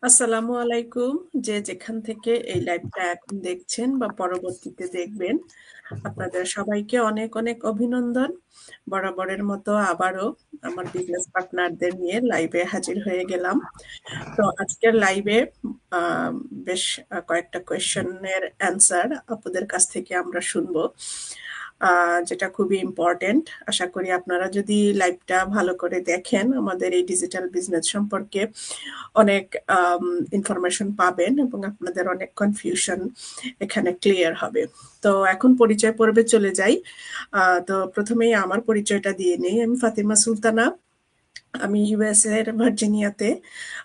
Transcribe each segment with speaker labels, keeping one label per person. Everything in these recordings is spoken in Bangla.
Speaker 1: আসসালামু আলাইকুম। যে যেখান থেকে এই লাইভটা এখন দেখছেন বা পরবর্তীতে দেখবেন, আপনাদের সবাইকে অনেক অনেক অভিনন্দন। বরাবরের মতো আবারও আমার বিজনেস পার্টনারদের নিয়ে লাইভে হাজির হয়ে গেলাম। তো আজকের লাইভে আহ, বেশ কয়েকটা কোয়েশ্চেনের অ্যান্সার আপনাদের কাছ থেকে আমরা শুনবো, যেটা খুবই ইম্পর্টেন্ট। আশা করি আপনারা যদি লাইভটা ভালো করে দেখেন, আমাদের এই ডিজিটাল বিজনেস সম্পর্কে অনেক ইনফরমেশন পাবেন এবং আপনাদের অনেক কনফিউশন এখানে ক্লিয়ার হবে। তো এখন পরিচয় পর্বে চলে যাই। তো প্রথমেই আমার পরিচয়টা দিয়ে নেই। আমি ফাতিমা সুলতানা। আমি ইউএস এর ভার্জিনিয়াতে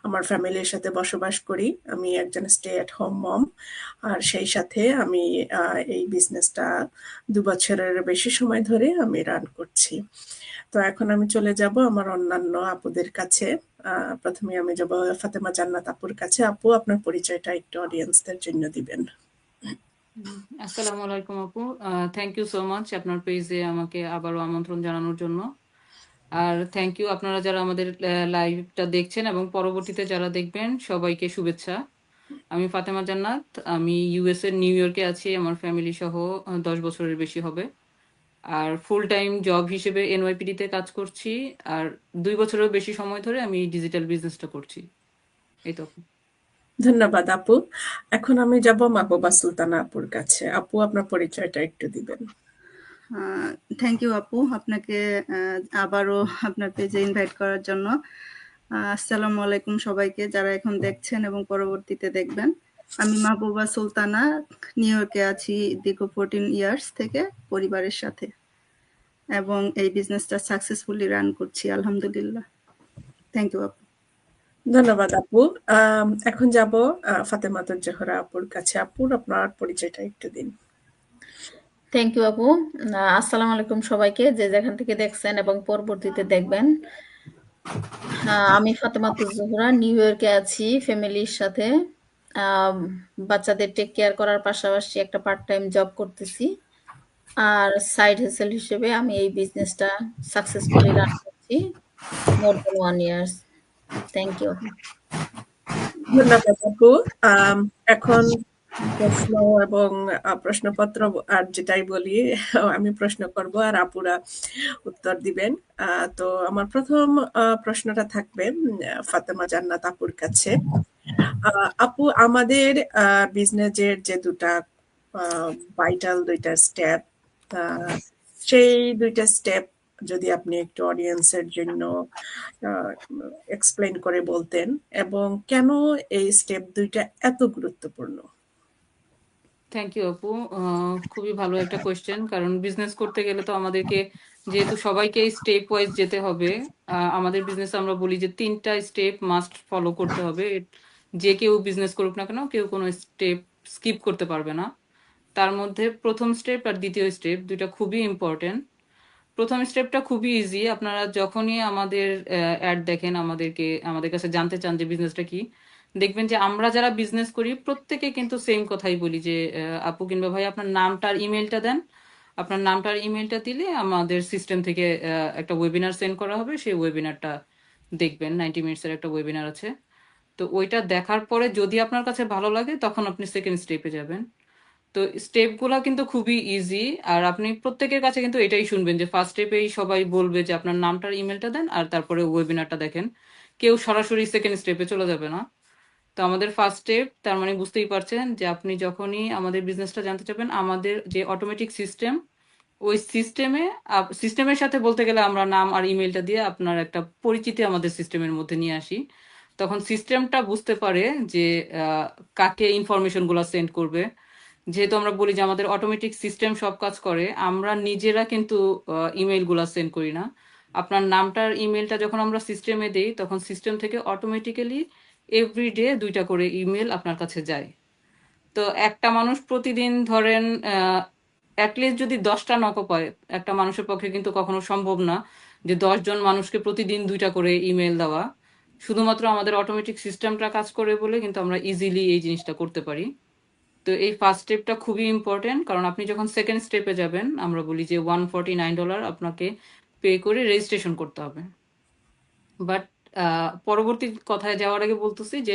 Speaker 1: আমার ফ্যামিলির সাথে বসবাস করি। আমি একজন স্টে এট হোম মম, আর সেই সাথে আমি এই বিজনেসটা 2 বছরের বেশি সময় ধরে আমি রান করছি। তো এখন আমি চলে যাব আমার অন্যান্য আপুদের কাছে। প্রথমে আমি যাব ফাতেমা জান্নাত আপুর কাছে। আপু, আপনার পরিচয়টা একটু অডিয়েন্সদের জন্য দিবেন।
Speaker 2: আসসালামু আলাইকুম আপু। থ্যাংক ইউ সো মাচ আপনার পেজে আমাকে আবারও আমন্ত্রণ জানানোর জন্য। আর থ্যাংক ইউ আপনারা যারা আমাদের লাইভটা দেখছেন এবং পরবর্তীতে যারা দেখবেন সবাইকে শুভেচ্ছা। আমি ফাতেমা জান্নাত। আমি ইউএস এর নিউ ইয়র্কে আছি আমার ফ্যামিলি সহ 10 বছরের বেশি হবে। আর ফুল টাইম জব হিসেবে এনওয়াইপিডি তে কাজ করছি। আর 2 বছরেরও বেশি সময় ধরে আমি ডিজিটাল বিজনেসটা করছি। এই তো আপু।
Speaker 1: ধন্যবাদ আপু। এখন আমি যাব মাহবুবা সুলতানা আপুর কাছে। আপু, আপনার পরিচয়টা একটু দিবেন।
Speaker 3: থ্যাংক ইউ আপু, আপনাকে আবারও আপনার পেজে ইনভাইট করার জন্য। আসসালামু আলাইকুম সবাইকে যারা এখন দেখছেন এবং পরবর্তীতে দেখবেন। আমি মাহবুবা সুলতানা, নিউ ইয়র্কে আছি দীর্ঘ 14 ইয়ার্স থেকে পরিবারের সাথে, এবং এই বিজনেসটা সাকসেসফুলি রান করছি আলহামদুলিল্লাহ। থ্যাংক ইউ আপু।
Speaker 1: ধন্যবাদ আপু। এখন যাব ফাতেমাতুর জোহরা আপুর কাছে। আপুর আপনার পরিচয়টা একটু দিন।
Speaker 4: থ্যাংক ইউ আপু। আসসালামু আলাইকুম সবাইকে যে যেখান থেকে দেখছেন এবং পরবর্তীতে দেখবেন। আমি ফাতেমাতুজ জোহরা, নিউ ইয়র্কে আছি ফ্যামিলির সাথে। আম, বাচ্চাদের টেক কেয়ার করার পাশাপাশি একটা পার্ট টাইম জব করতেছি। আর সাইড হেসেল হিসেবে আমি এই বিজনেসটা সাকসেসফুলি রান করছি more than 1 years. Thank you.
Speaker 1: ধন্যবাদ আপু। এখন প্রশ্ন এবং প্রশ্নপত্র আর যেটাই বলি, আমি প্রশ্ন করব আর আপুরা উত্তর দিবেন। তো আমার প্রথম প্রশ্নটা থাকবে ফাতেমা জান্নাত আপুর কাছে। আপু, আমাদের বিজনেসের যে দুটা ভাইটাল দুইটা স্টেপ, সেই দুইটা স্টেপ যদি আপনি একটু অডিয়েন্সের জন্য এক্সপ্লেন করে বলতেন, এবং কেন এই স্টেপ দুইটা এত গুরুত্বপূর্ণ।
Speaker 2: থ্যাংক ইউ আপু। খুবই ভালো একটা কোয়েশ্চেন, কারণ বিজনেস করতে গেলে তো আমাদেরকে যেহেতু সবাইকে স্টেপ ওয়াইজ যেতে হবে। আমাদের বিজনেস আমরা বলি যে 3টা স্টেপ মাস্ট ফলো করতে হবে। যে কেউ বিজনেস করুক না কেন, কেউ কোনো স্টেপ স্কিপ করতে পারবে না। তার মধ্যে প্রথম স্টেপ আর দ্বিতীয় স্টেপ দুইটা খুবই ইম্পর্টেন্ট। প্রথম স্টেপটা খুবই ইজি। আপনারা যখনই আমাদের অ্যাড দেখেন, আমাদের কাছে জানতে চান যে বিজনেসটা কি, দেখবেন যে আমরা যারা বিজনেস করি প্রত্যেকে কিন্তু সেম কথাই বলি যে আপু কিংবা ভাই আপনার নামটা আর ইমেলটা দেন। আপনার নামটা আর ইমেলটা দিলে আমাদের সিস্টেম থেকে একটা ওয়েবিনার সেন্ড করা হবে। সেই ওয়েবিনারটা দেখবেন, 90 মিনিটসের একটা ওয়েবিনার আছে। তো ওইটা দেখার পরে যদি আপনার কাছে ভালো লাগে তখন আপনি সেকেন্ড স্টেপে যাবেন। তো স্টেপগুলা কিন্তু খুবই ইজি। আর আপনি প্রত্যেকের কাছে কিন্তু এটাই শুনবেন যে ফার্স্ট স্টেপেই সবাই বলবে যে আপনার নামটার ইমেলটা দেন আর তারপরে ওয়েবিনারটা দেখেন। কেউ সরাসরি সেকেন্ড স্টেপে চলে যাবে না। তো আমাদের ফার্স্ট স্টেপ, তার মানে বুঝতেই পারছেন যে আপনি যখনই আমাদের বিজনেসটা জানতে চাবেন, আমাদের যে অটোমেটিক সিস্টেম, ওই সিস্টেমের সাথে বলতে গেলে আমরা নাম আর ইমেলটা দিয়ে আপনার একটা পরিচিতি আমাদের সিস্টেমের মধ্যে নিয়ে আসি। তখন সিস্টেমটা বুঝতে পারে যে কাকে ইনফরমেশন গুলা সেন্ড করবে। যেহেতু আমরা বলি যে আমাদের অটোমেটিক সিস্টেম সব কাজ করে, আমরা নিজেরা কিন্তু ইমেইল গুলা সেন্ড করি না। আপনার নামটার ইমেলটা যখন আমরা সিস্টেমে দেই তখন সিস্টেম থেকে অটোমেটিক্যালি এভরিডে 2টা করে ইমেল আপনার কাছে যায়। তো একটা মানুষ প্রতিদিন ধরেন অ্যাটলিস্ট যদি 10টা নকও পায়, একটা মানুষের পক্ষে কিন্তু কখনো সম্ভব না যে 10 জন মানুষকে প্রতিদিন 2টা করে ইমেল দেওয়া। শুধুমাত্র আমাদের অটোমেটিক সিস্টেমটা কাজ করে বলে কিন্তু আমরা ইজিলি এই জিনিসটা করতে পারি। তো এই ফার্স্ট স্টেপটা খুবই ইম্পর্টেন্ট, কারণ আপনি যখন সেকেন্ড স্টেপে যাবেন আমরা বলি যে $149 আপনাকে পে করে রেজিস্ট্রেশন করতে হবে। বাট পরবর্তী কথায় যাওয়ার আগে বলতেছি যে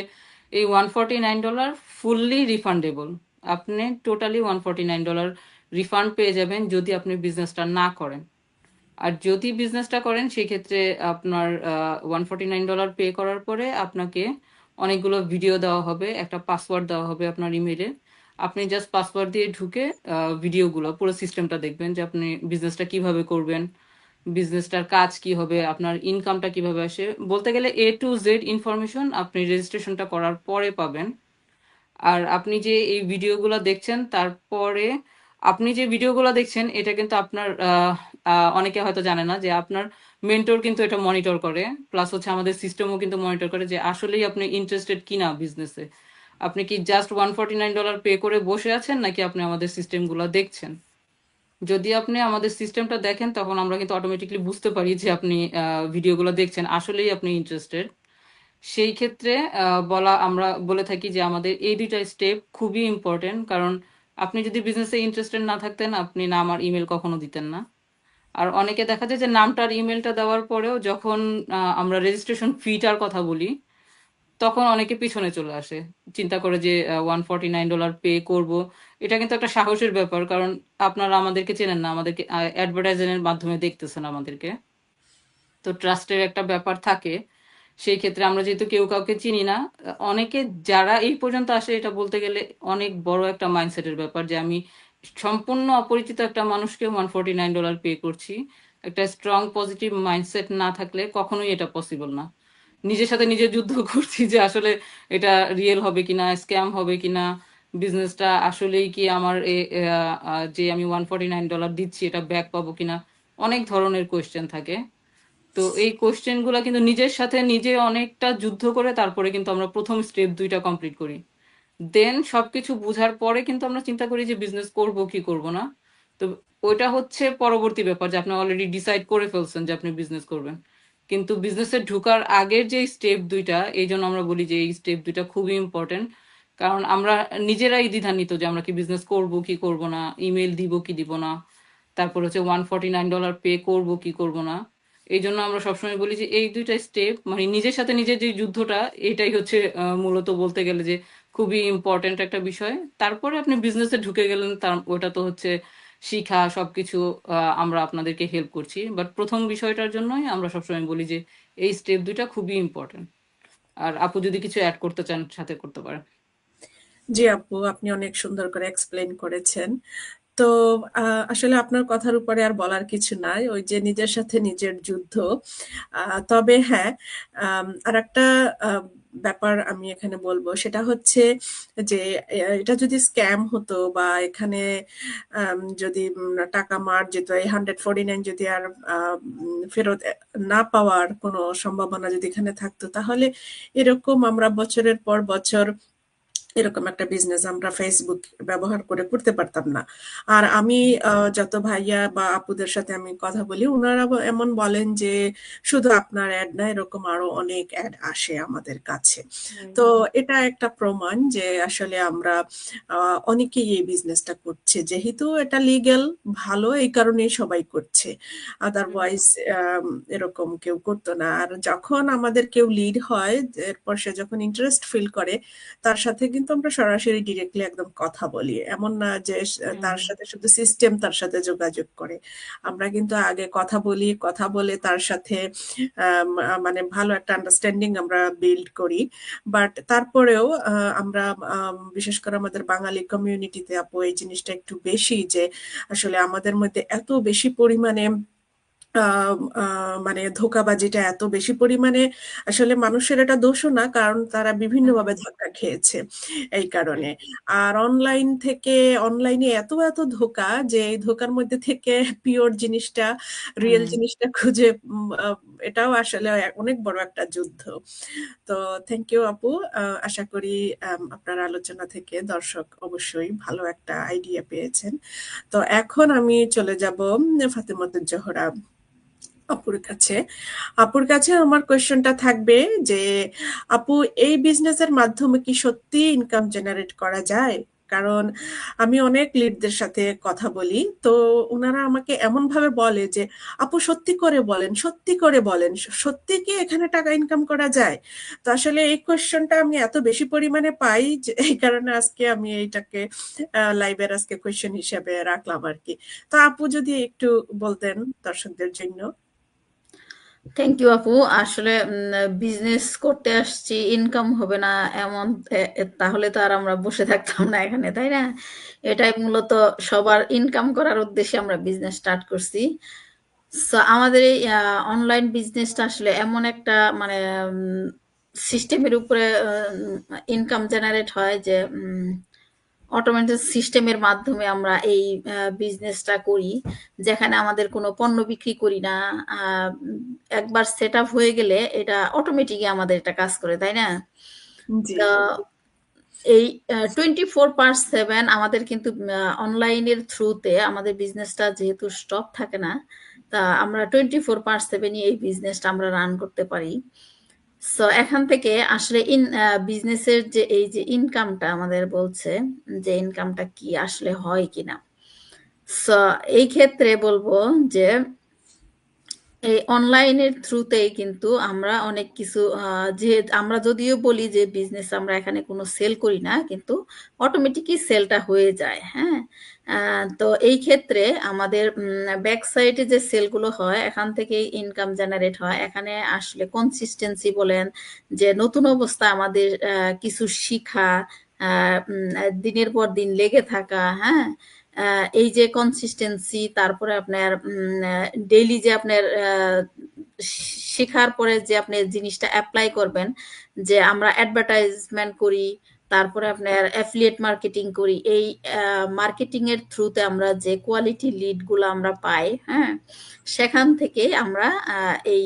Speaker 2: এই $149 ফুললি রিফান্ডেবল। আপনি টোটালি $149 রিফান্ড পেয়ে যাবেন যদি আপনি বিজনেসটা না করেন। আর যদি বিজনেসটা করেন সেক্ষেত্রে আপনার $149 পে করার পরে আপনাকে অনেকগুলো ভিডিও দেওয়া হবে, একটা পাসওয়ার্ড দেওয়া হবে আপনার ইমেলে। আপনি জাস্ট পাসওয়ার্ড দিয়ে ঢুকে ভিডিওগুলো পুরো সিস্টেমটা দেখবেন যে আপনি বিজনেসটা কিভাবে করবেন, বিজনেসটার কাজ কি হবে, আপনার ইনকামটা কিভাবে আসে, বলতে গেলে A to Z ইনফরমেশন আপনি রেজিস্ট্রেশনটা করার পরে পাবেন। আর আপনি যে এই ভিডিওগুলো দেখছেন তারপরে আপনি যে ভিডিওগুলো দেখছেন এটা কিন্তু আপনার অনেকে হয়তো জানে না যে আপনার মেন্টর কিন্তু এটা মনিটর করে, প্লাস হচ্ছে আমাদের সিস্টেমও কিন্তু মনিটর করে যে আসলেই আপনি ইন্টারেস্টেড কিনা বিজনেসে। আপনি কি জাস্ট $149 পে করে বসে আছেন নাকি আপনি আমাদের সিস্টেমগুলো দেখছেন। যদি আপনি আমাদের সিস্টেমটা দেখেন তখন আমরা কিন্তু অটোমেটিকলি বুঝতে পারি যে আপনি ভিডিওগুলো দেখছেন, আসলেই আপনি ইন্টারেস্টেড। সেই ক্ষেত্রে আমরা বলে থাকি যে আমাদের এই ২টা স্টেপ খুবই ইম্পর্টেন্ট। কারণ আপনি যদি বিজনেসে ইন্টারেস্টেড না থাকতেন, আপনি নাম আর ইমেল কখনো দিতেন না। আর অনেকে দেখা যায় যে নামটা আর ইমেলটা দেওয়ার পরেও যখন আমরা রেজিস্ট্রেশন ফিটার কথা বলি, তখন অনেকে পিছনে চলে আসে। চিন্তা করে যে $149 পে করব। এটা কিন্তু একটা সাহসের ব্যাপার। কারণ আপনারা আমাদেরকে চেনেন না, আমাদেরকে অ্যাডভার্টাইজিংয়ের মাধ্যমে দেখতেছেন আমাদেরকে। তো ট্রাস্টের একটা ব্যাপার থাকে। সেই ক্ষেত্রে আমরা যেহেতু কেউ কাউকে চিনি না, অনেকে যারা এই পর্যন্ত আসে এটা বলতে গেলে অনেক বড় একটা মাইন্ডসেটের ব্যাপার যে আমি সম্পূর্ণ অপরিচিত একটা মানুষকে $149 পে করছি। একটা স্ট্রং পজিটিভ মাইন্ডসেট না থাকলে কখনোই এটা পসিবল না। নিজের সাথে নিজে যুদ্ধ করছি যে আসলে এটা রিয়েল হবে কিনা, স্ক্যাম হবে কিনা, বিজনেসটা আসলেই কি আমার যে আমি $149 দিচ্ছি এটা ব্যাক পাবো কিনা। অনেক ধরনের কোয়েশ্চেন থাকে। তো এই কোশ্চেন গুলা কিন্তু নিজের সাথে নিজে অনেকটা যুদ্ধ করে তারপরে কিন্তু আমরা প্রথম স্টেপ ২টা কমপ্লিট করি। দেন সবকিছু বুঝার পরে কিন্তু আমরা চিন্তা করি যে বিজনেস করব কি করব না। তো ওইটা হচ্ছে পরবর্তী ব্যাপার যে আপনি অলরেডি ডিসাইড করে ফেলছেন যে আপনি বিজনেস করবেন। কিন্তু বিজনেসে ঢোকার আগের যে স্টেপ ২টা, এই জন্য আমরা বলি যে এই স্টেপ ২টা খুবই ইম্পর্টেন্ট। কারণ আমরা নিজেরাই দ্বিধান্বিত যে আমরা কি বিজনেস করব কি করব না, ইমেল দিব কি দিব না, তারপর হচ্ছে $149 পে করব কি করব না। এই জন্য আমরা সবসময় বলি যে এই ২টা স্টেপ মানে নিজের সাথে নিজের যে যুদ্ধটা, এটাই হচ্ছে মূলত বলতে গেলে যে খুবই ইম্পর্টেন্ট একটা বিষয়। তারপরে আপনি বিজনেসে ঢুকে গেলেন, তার ওটা তো হচ্ছে শিখা সবকিছু আমরা আপনাদেরকে হেল্প করছি। বাট প্রথম বিষয়টার জন্যই আমরা সবসময় বলি যে এই স্টেপ ২টা খুবই ইম্পর্টেন্ট। আর আপু যদি কিছু অ্যাড করতে চান সাথে করতে পারেন।
Speaker 1: জি আপু, আপনি অনেক সুন্দর করে এক্সপ্লেন করেছেন। তো আসলে আপনার কথার উপরে আর বলার কিছু নাই, ওই যে নিজের সাথে নিজের যুদ্ধ। তবে হ্যাঁ, আরেকটা ব্যাপার আমি এখানে বলবো, সেটা হচ্ছে যে এটা যদি স্ক্যাম হতো বা এখানে যদি টাকা মার যেত, এই 149 যদি আর ফেরত না পাওয়ার কোনো সম্ভাবনা যদি এখানে থাকতো, তাহলে এরকম আমরা বছরের পর বছর এরকম একটা বিজনেস আমরা ফেসবুক ব্যবহার করে করতে পারতাম না। আর আমি যত ভাইয়া বা আপুদের সাথে আমি কথা বলি, ওনারা এমন বলেন যে শুধু আপনার অ্যাড না, এরকম আরো অনেক অ্যাড আসে আমাদের কাছে। তো এটা একটা প্রমাণ যে আসলে আমরা অনেকেই এই বিজনেসটা করছে, যেহেতু এটা লিগ্যাল, ভালো, এই কারণেই সবাই করছে। আদারওয়াইজ এরকম কেউ করতো না। আর যখন আমাদের কেউ লিড হয়, এরপর সে যখন ইন্টারেস্ট ফিল করে, তার সাথে কিন্তু আমরা সরাসরি ডিরেক্টলি একদম কথা বলি। এমন না যে তার সাথে শুধু সিস্টেম তার সাথে যোগাযোগ করে। আমরা কিন্তু আগে কথা বলি, কথা বলে তার সাথে মানে ভালো একটা আন্ডারস্ট্যান্ডিং আমরা বিল্ড করি। বাট তারপরেও আমরা বিশেষ করে আমাদের বাঙালি কমিউনিটিতে আপু এই জিনিসটা একটু বেশি, যে আসলে আমাদের মধ্যে এত বেশি পরিমাণে মানে ধোঁকাবাজিটা এত বেশি পরিমাণে, আসলে মানুষের এটা দোষও না, কারণ তারা বিভিন্নভাবে ধাক্কা খেয়েছে এই কারণে। আর অনলাইনে এত এত ধোঁকা, যে এই ধোঁকার মধ্যে থেকে পিওর জিনিসটা, রিয়েল জিনিসটা খুঁজে এটাও আসলে অনেক বড় একটা যুদ্ধ। তো থ্যাংক ইউ আপু। আশা করি আপনার আলোচনা থেকে দর্শক অবশ্যই ভালো একটা আইডিয়া পেয়েছেন। তো এখন আমি চলে যাব ফাতেমাতুজ জোহরা আপুর কাছে আমার কোয়েশ্চেনটা থাকবে যে আপু, এই বিজনেসের মাধ্যমে কি সত্যি ইনকাম জেনারেট করা যায়? কারণ আমি অনেক লিডদের সাথে কথা বলি, তো ওনারা আমাকে এমন ভাবে বলে যে আপু সত্যি করে বলেন, সত্যি করে বলেন, সত্যি কি এখানে টাকা ইনকাম করা যায়? তো আসলে এই কোয়েশ্চনটা আমি এত বেশি পরিমাণে পাই যে এই কারণে আজকে আমি এইটাকে লাইভের আজকে কোয়েশ্চেন হিসেবে রাখলাম আর কি। তো আপু যদি একটু বলতেন দর্শকদের জন্য।
Speaker 4: থ্যাংক ইউ আপু। আসলে বিজনেস করতে আসছি, ইনকাম হবে না এমন, তাহলে তো আর আমরা বসে থাকতাম না এখানে, তাই না? এটাই মূলত সবার ইনকাম করার উদ্দেশ্যে আমরা বিজনেস স্টার্ট করছি। সো আমাদের এই অনলাইন বিজনেসটা আসলে এমন একটা মানে সিস্টেমের উপরে ইনকাম জেনারেট হয় যে অটোমেটেড সিস্টেমের মাধ্যমে আমরা এই বিজনেসটা করি, যেখানে আমাদের কোনো পণ্য বিক্রি করি না। একবার সেট আপ হয়ে গেলে এটা অটোমেটিকই আমাদের এটা কাজ করে, তাই না?
Speaker 1: জি।
Speaker 4: তো এই 24/7 আমাদের কিন্তু অনলাইনের থ্রুতে আমাদের বিজনেসটা যেহেতু স্টপ থাকে না, তা আমরা 24/7 এই বিজনেসটা আমরা রান করতে পারি। সো এখান থেকে আসলে বিজনেসের যে এই যে ইনকামটা আমাদের বলছে, যে ইনকামটা কি আসলে হয় কিনা। সো এই ক্ষেত্রে বলবো যে এই অনলাইনের থ্রুতেই কিন্তু আমরা অনেক কিছু যে আমরা যদিও বলি যে বিজনেস আমরা এখানে কোনো সেল করি না, কিন্তু অটোমেটিকই সেলটা হয়ে যায়। হ্যাঁ, তো এই ক্ষেত্রে আমাদের ব্যাক সাইডে যে সেলগুলো হয় এখান থেকেই ইনকাম জেনারেট হয়। এখানে আসলে কনসিস্টেন্সি বলেন, যে নতুন অবস্থায় আমাদের কিছু শিখা, দিনের পর দিন লেগে থাকা, হ্যাঁ, এই যে কনসিস্টেন্সি, তারপরে আপনার ডেইলি যে আপনার শেখার পরে যে আপনি জিনিসটা অ্যাপ্লাই করবেন, যে আমরা অ্যাডভার্টাইজমেন্ট করি, তারপরে আপনার অ্যাফিলিয়েট মার্কেটিং করি। এই মার্কেটিং এর থ্রুতে আমরা যে কোয়ালিটি লিড গুলো আমরা পাই, হ্যাঁ, সেখান থেকে আমরা এই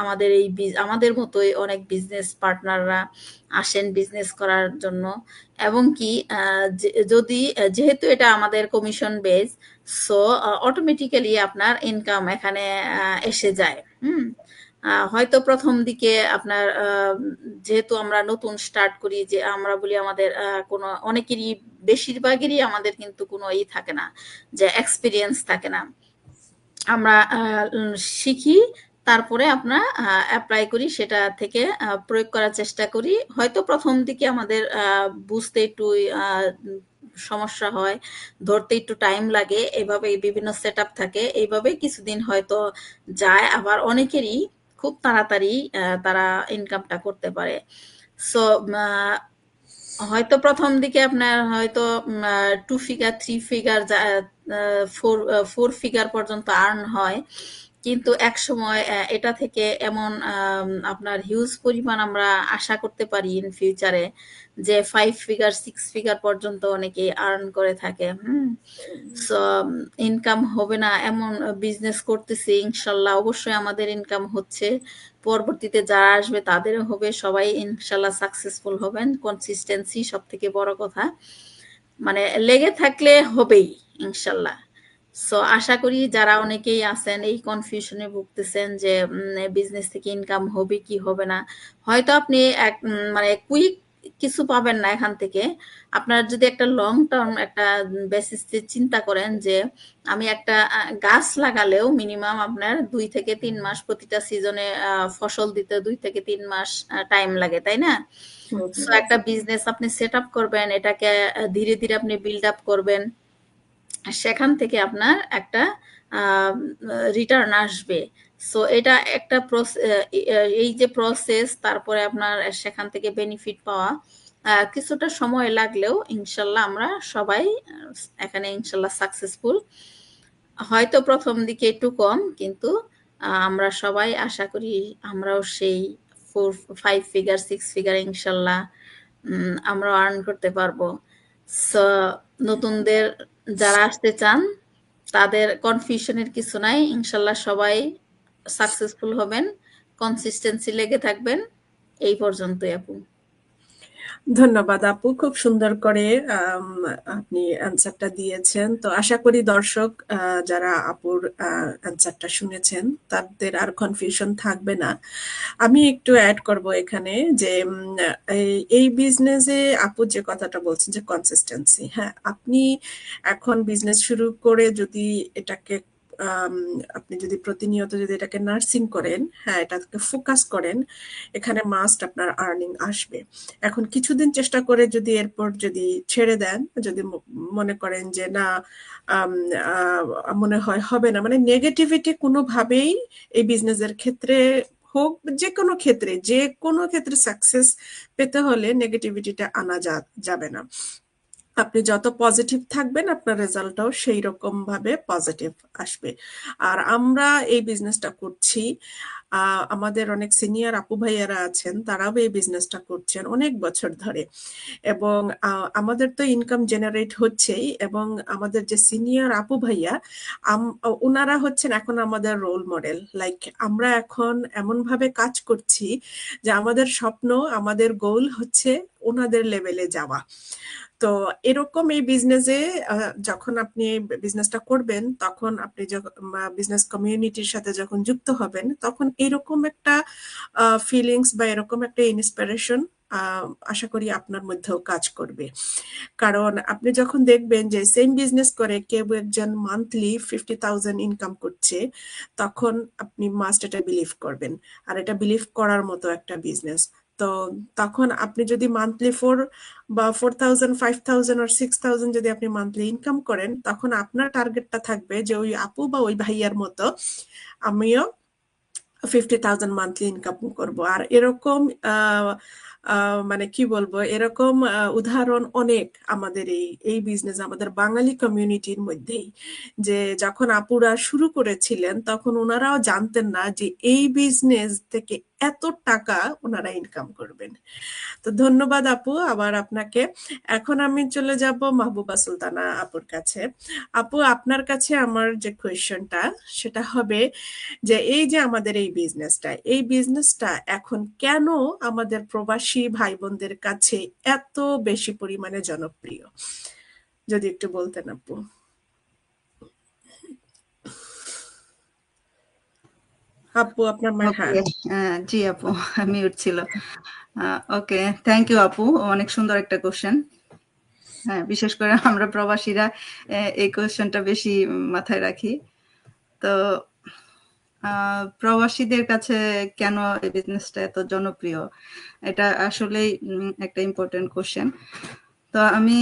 Speaker 4: আমাদের এই আমাদের মতোই অনেক বিজনেস পার্টনাররা আসেন বিজনেস করার জন্য। এবং কি যদি যেহেতু এটা আমাদের কমিশন বেস, সো অটোমেটিক্যালি আপনার ইনকাম এখানে এসে যায়। হয়তো প্রথম দিকে আপনার যেহেতু আমরা নতুন স্টার্ট করি, যে আমরা বলি আমাদের কোনো অনেকেরই, বেশিরভাগেরই আমাদের কিন্তু কোনো ই থাকে না, যে এক্সপিরিয়েন্স থাকে না। আমরা শিখি, তারপরে আমরা অ্যাপ্লাই করি, সেটা থেকে প্রয়োগ করার চেষ্টা করি। হয়তো প্রথম দিকে আমাদের বুঝতে একটু সমস্যা হয়, ধরতে একটু টাইম লাগে, এভাবে বিভিন্ন সেট আপ থাকে, এইভাবে কিছুদিন হয়তো যায়, আবার অনেকেরই খুব তাড়াতাড়ি তারা ইনকামটা করতে পারে। সো হয়তো প্রথম দিকে আপনার হয়তো 2 ফিগার 3 ফিগার 4 ফিগার পর্যন্ত আর্ন হয়, কিন্তু এক সময় এটা থেকে এমন আপনার হিউজ পরিমাণ আমরা আশা করতে পারি ইন ফিউচারে, যে 5 ফিগার 6 ফিগার পর্যন্ত অনেকে আর্ন করে থাকে। সো ইনকাম হবে না এমন বিজনেস করতেছি, ইনশাল্লাহ অবশ্যই আমাদের ইনকাম হচ্ছে, পরবর্তীতে যারা আসবে তাদেরও হবে, সবাই ইনশাল্লাহ সাকসেসফুল হবেন। কনসিস্টেন্সি সব থেকে বড় কথা, মানে লেগে থাকলে হবেই ইনশাল্লাহ। সো আশা করি যারা অনেকেই আছেন এই কনফিউশনে ভুগতেছেন যে বিজনেস থেকে ইনকাম হবে কি হবে না, হয়তো আপনি এক মানে কুইক কিছু পাবেন না এখান থেকে। আপনার যদি একটা লং টার্ম একটা বেসিস চিন্তা করেন, যে আমি একটা গাছ লাগালেও মিনিমাম আপনার 2 থেকে 3 মাস, প্রতিটা সিজনে ফসল দিতে 2 থেকে 3 মাস টাইম লাগে, তাই না? সো একটা বিজনেস আপনি সেট আপ করবেন, এটাকে ধীরে ধীরে আপনি বিল্ড আপ করবেন, সেখান থেকে আপনার একটা রিটার্ন আসবে। সো এটা একটা এই যে প্রসেস, তারপরে আপনার সেখান থেকে বেনিফিট পাওয়া কিছুটা সময় লাগলেও ইনশাল্লাহ আমরা সবাই এখানে ইনশাল্লাহ সাকসেসফুল। হয়তো প্রথম দিকে একটু কম, কিন্তু আমরা সবাই আশা করি আমরাও সেই 4 5 ফিগার 6 ফিগার ইনশাল্লাহ আমরা আর্ন করতে পারবো। সো নতুনদের যারা আসতে চান তাদের কনফিউশনের কিছু নাই, ইনশাল্লাহ সবাই সাকসেসফুল হবেন, কনসিস্টেন্সি লেগে থাকবেন। এই পর্যন্তই আপু।
Speaker 1: ধন্যবাদ আপু, খুব সুন্দর করে আপনি অ্যান্সারটা দিয়েছেন। তো আশা করি দর্শক যারা আপুর অ্যান্সারটা শুনেছেন তাদের আর কনফিউশন থাকবে না। আমি একটু অ্যাড করব এখানে যে এই বিজনেসে আপু যে কথাটা বলছেন যে কনসিস্টেন্সি, হ্যাঁ, আপনি এখন বিজনেস শুরু করে যদি এটাকে আম, আপনি যদি প্রতিনিয়ত যদি এটাকে নার্সিং করেন, হ্যাঁ, এটাকে ফোকাস করেন, এখানে মাস্ট আপনার আর্নিং আসবে। এখন কিছুদিন চেষ্টা করে যদি এরপর যদি ছেড়ে দেন, যদি মনে করেন যে না, আম, মনে হয় হবে না, মানে নেগেটিভিটি কোনোভাবেই এই বিজনেসের ক্ষেত্রে হোক, যে কোনো ক্ষেত্রে সাকসেস পেতে হলে নেগেটিভিটিটা আনা যাবে না। আপনি যত পজিটিভ থাকবেন আপনার রেজাল্টটাও সেই রকম ভাবে পজিটিভ আসবে। আর আমরা এই বিজনেসটা করছি, আমাদের অনেক সিনিয়র আপু ভাইয়ারা আছেন, তারাও এই বিজনেসটা করছেন অনেক বছর ধরে, এবং আমাদের তো ইনকাম জেনারেট হচ্ছেই, এবং আমাদের যে সিনিয়র আপু ভাইয়া ওনারা হচ্ছেন এখন আমাদের রোল মডেল। লাইক আমরা এখন এমন ভাবে কাজ করছি যে আমাদের স্বপ্ন, আমাদের গোল হচ্ছে ওনাদের লেভেলে যাওয়া। তো এরকম এই বিজনেসে যখন আপনি বিজনেসটা করবেন, তখন আপনি যখন বিজনেস কমিউনিটির সাথে যখন যুক্ত হবেন, তখন এরকম একটা ফিলিংস বা এরকম একটা ইন্সপিরেশন আশা করি আপনার মধ্যেও কাজ করবে। কারণ আপনি যখন দেখবেন যে সেম বিজনেস করে কেউ একজন মান্থলি 50,000 ইনকাম করছে, তখন আপনি মাস্ট এটা বিলিভ করবেন। আর এটা বিলিভ করার মতো একটা বিজনেস। তো তখন আপনি যদি মান্থলি 4,000, 5,000 আর 6,000 যদি আপনি মান্থলি ইনকাম করেন, তখন আপনার টার্গেটটা থাকবে যে ওই আপু বা ওই ভাইয়ার মতো আমিও 50,000 মান্থলি ইনকাম করব। আর এরকম মানে কি বলবো, এরকম উদাহরণ অনেক আমাদের এই বিজনেস, আমাদের বাঙালি কমিউনিটির মধ্যেই, যে যখন আপুরা শুরু করেছিলেন তখন ওনারাও জানতেন না যে এই বিজনেস থেকে এত টাকা ওনারা ইনকাম করবেন। তো ধন্যবাদ আপু আবার আপনাকে। এখন আমি চলে যাব মাহবুবা সুলতানা আপুর কাছে। আপু, আপনার কাছে আমার যে কোয়েশ্চেনটা সেটা হবে যে এই যে আমাদের এই বিজনেসটা এখন কেন আমাদের প্রবাসী ভাই বোনদের কাছে এত বেশি পরিমাণে জনপ্রিয়, যদি একটু বলতেন আপু। আপু আপনার হ্যাঁ।
Speaker 3: ওকে, জি আপু, মিউট ছিল। ওকে, থ্যাংক ইউ আপু, অনেক সুন্দর একটা কোশ্চেন। হ্যাঁ, বিশেষ করে আমরা প্রবাসীরা এই কোশ্চেনটা বেশি মাথায় রাখি। তো প্রবাসীদের কাছে কেন এই বিজনেসটা এত জনপ্রিয়, এটা আসলেই একটা ইম্পর্টেন্ট কোশ্চেন। তো আমি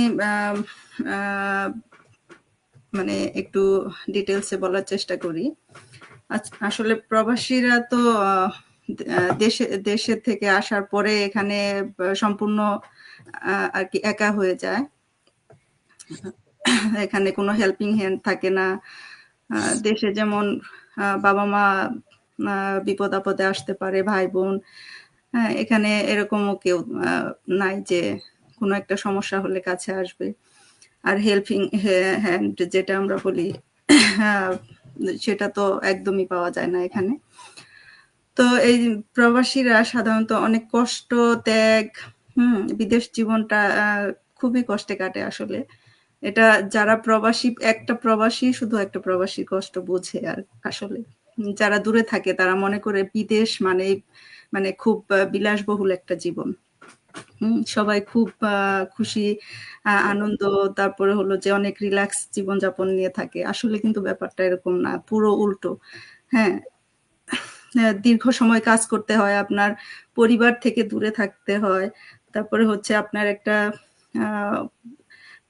Speaker 3: মানে একটু ডিটেলসে বলার চেষ্টা করি। আসলে প্রবাসীরা তো দেশে থেকে আসার পরে এখানে সম্পূর্ণ আর কি একা হয়ে যায়। এখানে কোনো হেল্পিং হ্যান্ড থাকে না। দেশে যেমন বাবা মা বিপদ আপদে আসতে পারে, ভাই বোন, হ্যাঁ, এখানে এরকমও কেউ নাই যে কোনো একটা সমস্যা হলে কাছে আসবে। আর হেল্পিং হ্যান্ড যেটা আমরা বলি, সেটা তো একদমই পাওয়া যায় না এখানে। তো এই প্রবাসীরা সাধারণত অনেক কষ্ট, ত্যাগ, বিদেশ জীবনটা খুবই কষ্টে কাটে আসলে। এটা যারা প্রবাসী, শুধু একটা প্রবাসী কষ্ট বোঝে। আর আসলে যারা দূরে থাকে তারা মনে করে বিদেশ মানে খুব বিলাসবহুল একটা জীবন। সবাই খুব খুশি, আনন্দ, তারপরে হলো যে অনেক রিল্যাক্স জীবনযাপন নিয়ে থাকে। আসলে কিন্তু ব্যাপারটা এরকম না, পুরো উল্টো। হ্যাঁ, দীর্ঘ সময় কাজ করতে হয়, আপনার পরিবার থেকে দূরে থাকতে হয়, তারপরে হচ্ছে আপনার একটা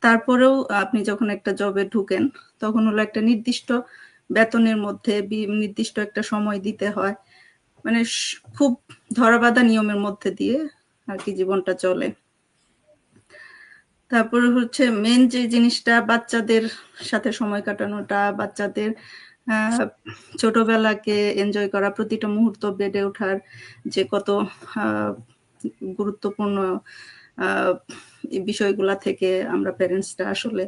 Speaker 3: তারপরেও আপনি যখন একটা জবে ঢুকেন তখন হলো একটা নির্দিষ্ট বেতনের মধ্যে নির্দিষ্ট একটা সময় দিতে হয়। মানে খুব ধরাবাঁধা নিয়মের মধ্যে দিয়ে আর কি জীবনটা চলে। তারপরে হচ্ছে মেন যে জিনিসটা, বাচ্চাদের সাথে সময় কাটানোটা, বাচ্চাদের ছোটবেলাকে এনজয় করা, প্রতিটা মুহূর্ত বেড়ে ওঠার যে কত গুরুত্বপূর্ণ এই বিষয়গুলা থেকে আমরা প্যারেন্টসরা আসলে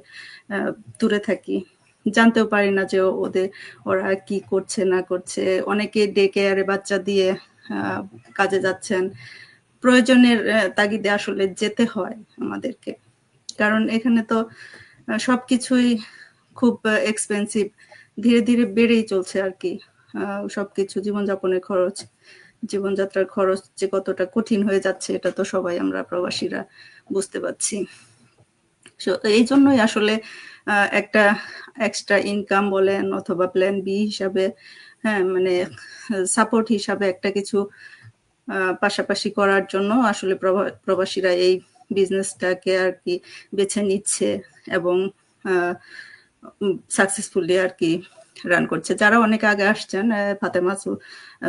Speaker 3: দূরে থাকি, জানতেও পারি না যে ওরা কি করছে না করছে। অনেকে ডে কেয়ারে বাচ্চা দিয়ে কাজে যাচ্ছেন, প্রয়োজনের তাগিদে আসলে যেতে হয় আমাদেরকে, কারণ এখানে তো সবকিছুই খুব এক্সপেন্সিভ, ধীরে ধীরে বেড়েই চলছে আর কি। সবকিছু জীবনযাপনের খরচ, জীবনযাত্রার খরচ যে কতটা কঠিন হয়ে যাচ্ছে এটা তো সবাই আমরা প্রবাসীরা বুঝতে পারছি। এই জন্যই আসলে একটা এক্সট্রা ইনকাম বলেন অথবা প্ল্যান বি হিসাবে, হ্যাঁ মানে সাপোর্ট হিসাবে একটা কিছু পাশাপাশি করার জন্য আসলে প্রবাসীরা এই বিজনেসটাকে আর কি বেছে নিচ্ছে এবং সাকসেসফুলি আর কি রান করছে। যারা অনেক আগে আসছেন, ফাতেমা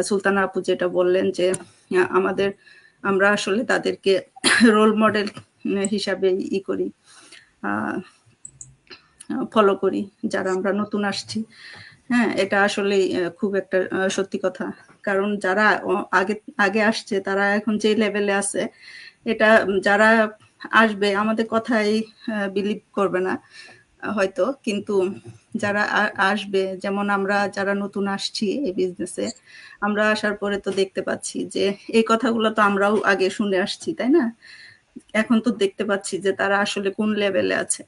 Speaker 3: সুলতানা আপু যেটা বললেন যে আমরা আসলে তাদেরকে রোল মডেল হিসাবে করি, ফলো করি যারা আমরা নতুন আসছি। হ্যাঁ, এটা আসলে খুব একটা সত্যি কথা, কারণ যারা আগে আগে আসছে তারা এখন যে লেভেলে আছে, এটা যারা আসবে আমাদের কথাই বিলিভ করবে না হয়তো, কিন্তু যারা আসবে, যেমন আমরা যারা নতুন আসছি এই বিজনেসে, আমরা আসার পরে তো দেখতে পাচ্ছি যে এই কথাগুলো তো আমরাও আগে শুনে আসছি, তাই না? এখন তো দেখতে পাচ্ছি যে তারা আসলে কোন লেভেলে আছে।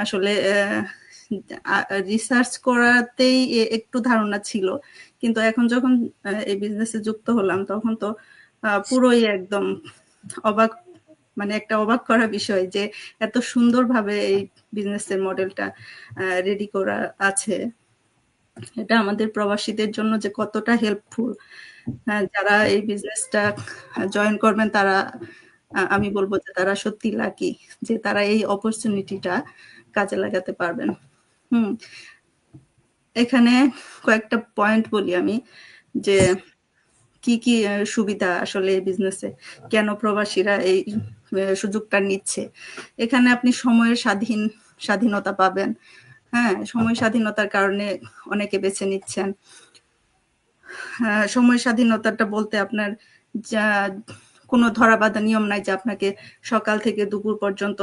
Speaker 3: আসলে রিসার্চ করাতেই একটু ধারণা ছিল, কিন্তু এখন যখন এই বিজনেসে যুক্ত হলাম তখন তো পুরোই একদম অবাক, মানে একটা অবাক করা বিষয় যে এত সুন্দরভাবে এই বিজনেসের মডেলটা রেডি করা আছে। এটা আমাদের প্রবাসীদের জন্য যে কতটা হেল্পফুল, যারা এই বিজনেসটা জয়েন করবেন তারা, আমি বলবো যে তারা সত্যি লাকি যে তারা এই অপরচুনিটিটা কাজে লাগাতে পারবেন। এখানে কয়েকটা পয়েন্ট বলি আমি, যে কি কি সুবিধা আসলে এই বিজনেসে, কেন প্রবাসীরা এই সুযোগটা নিচ্ছে। এখানে আপনি সময়ের স্বাধীনতা পাবেন। হ্যাঁ, সময় স্বাধীনতার কারণে অনেকে বেছে নিচ্ছেন। সময় স্বাধীনতাটা বলতে আপনার যা কোনো ধরাবাঁধা নিয়ম নাই যে আপনাকে সকাল থেকে দুপুর পর্যন্ত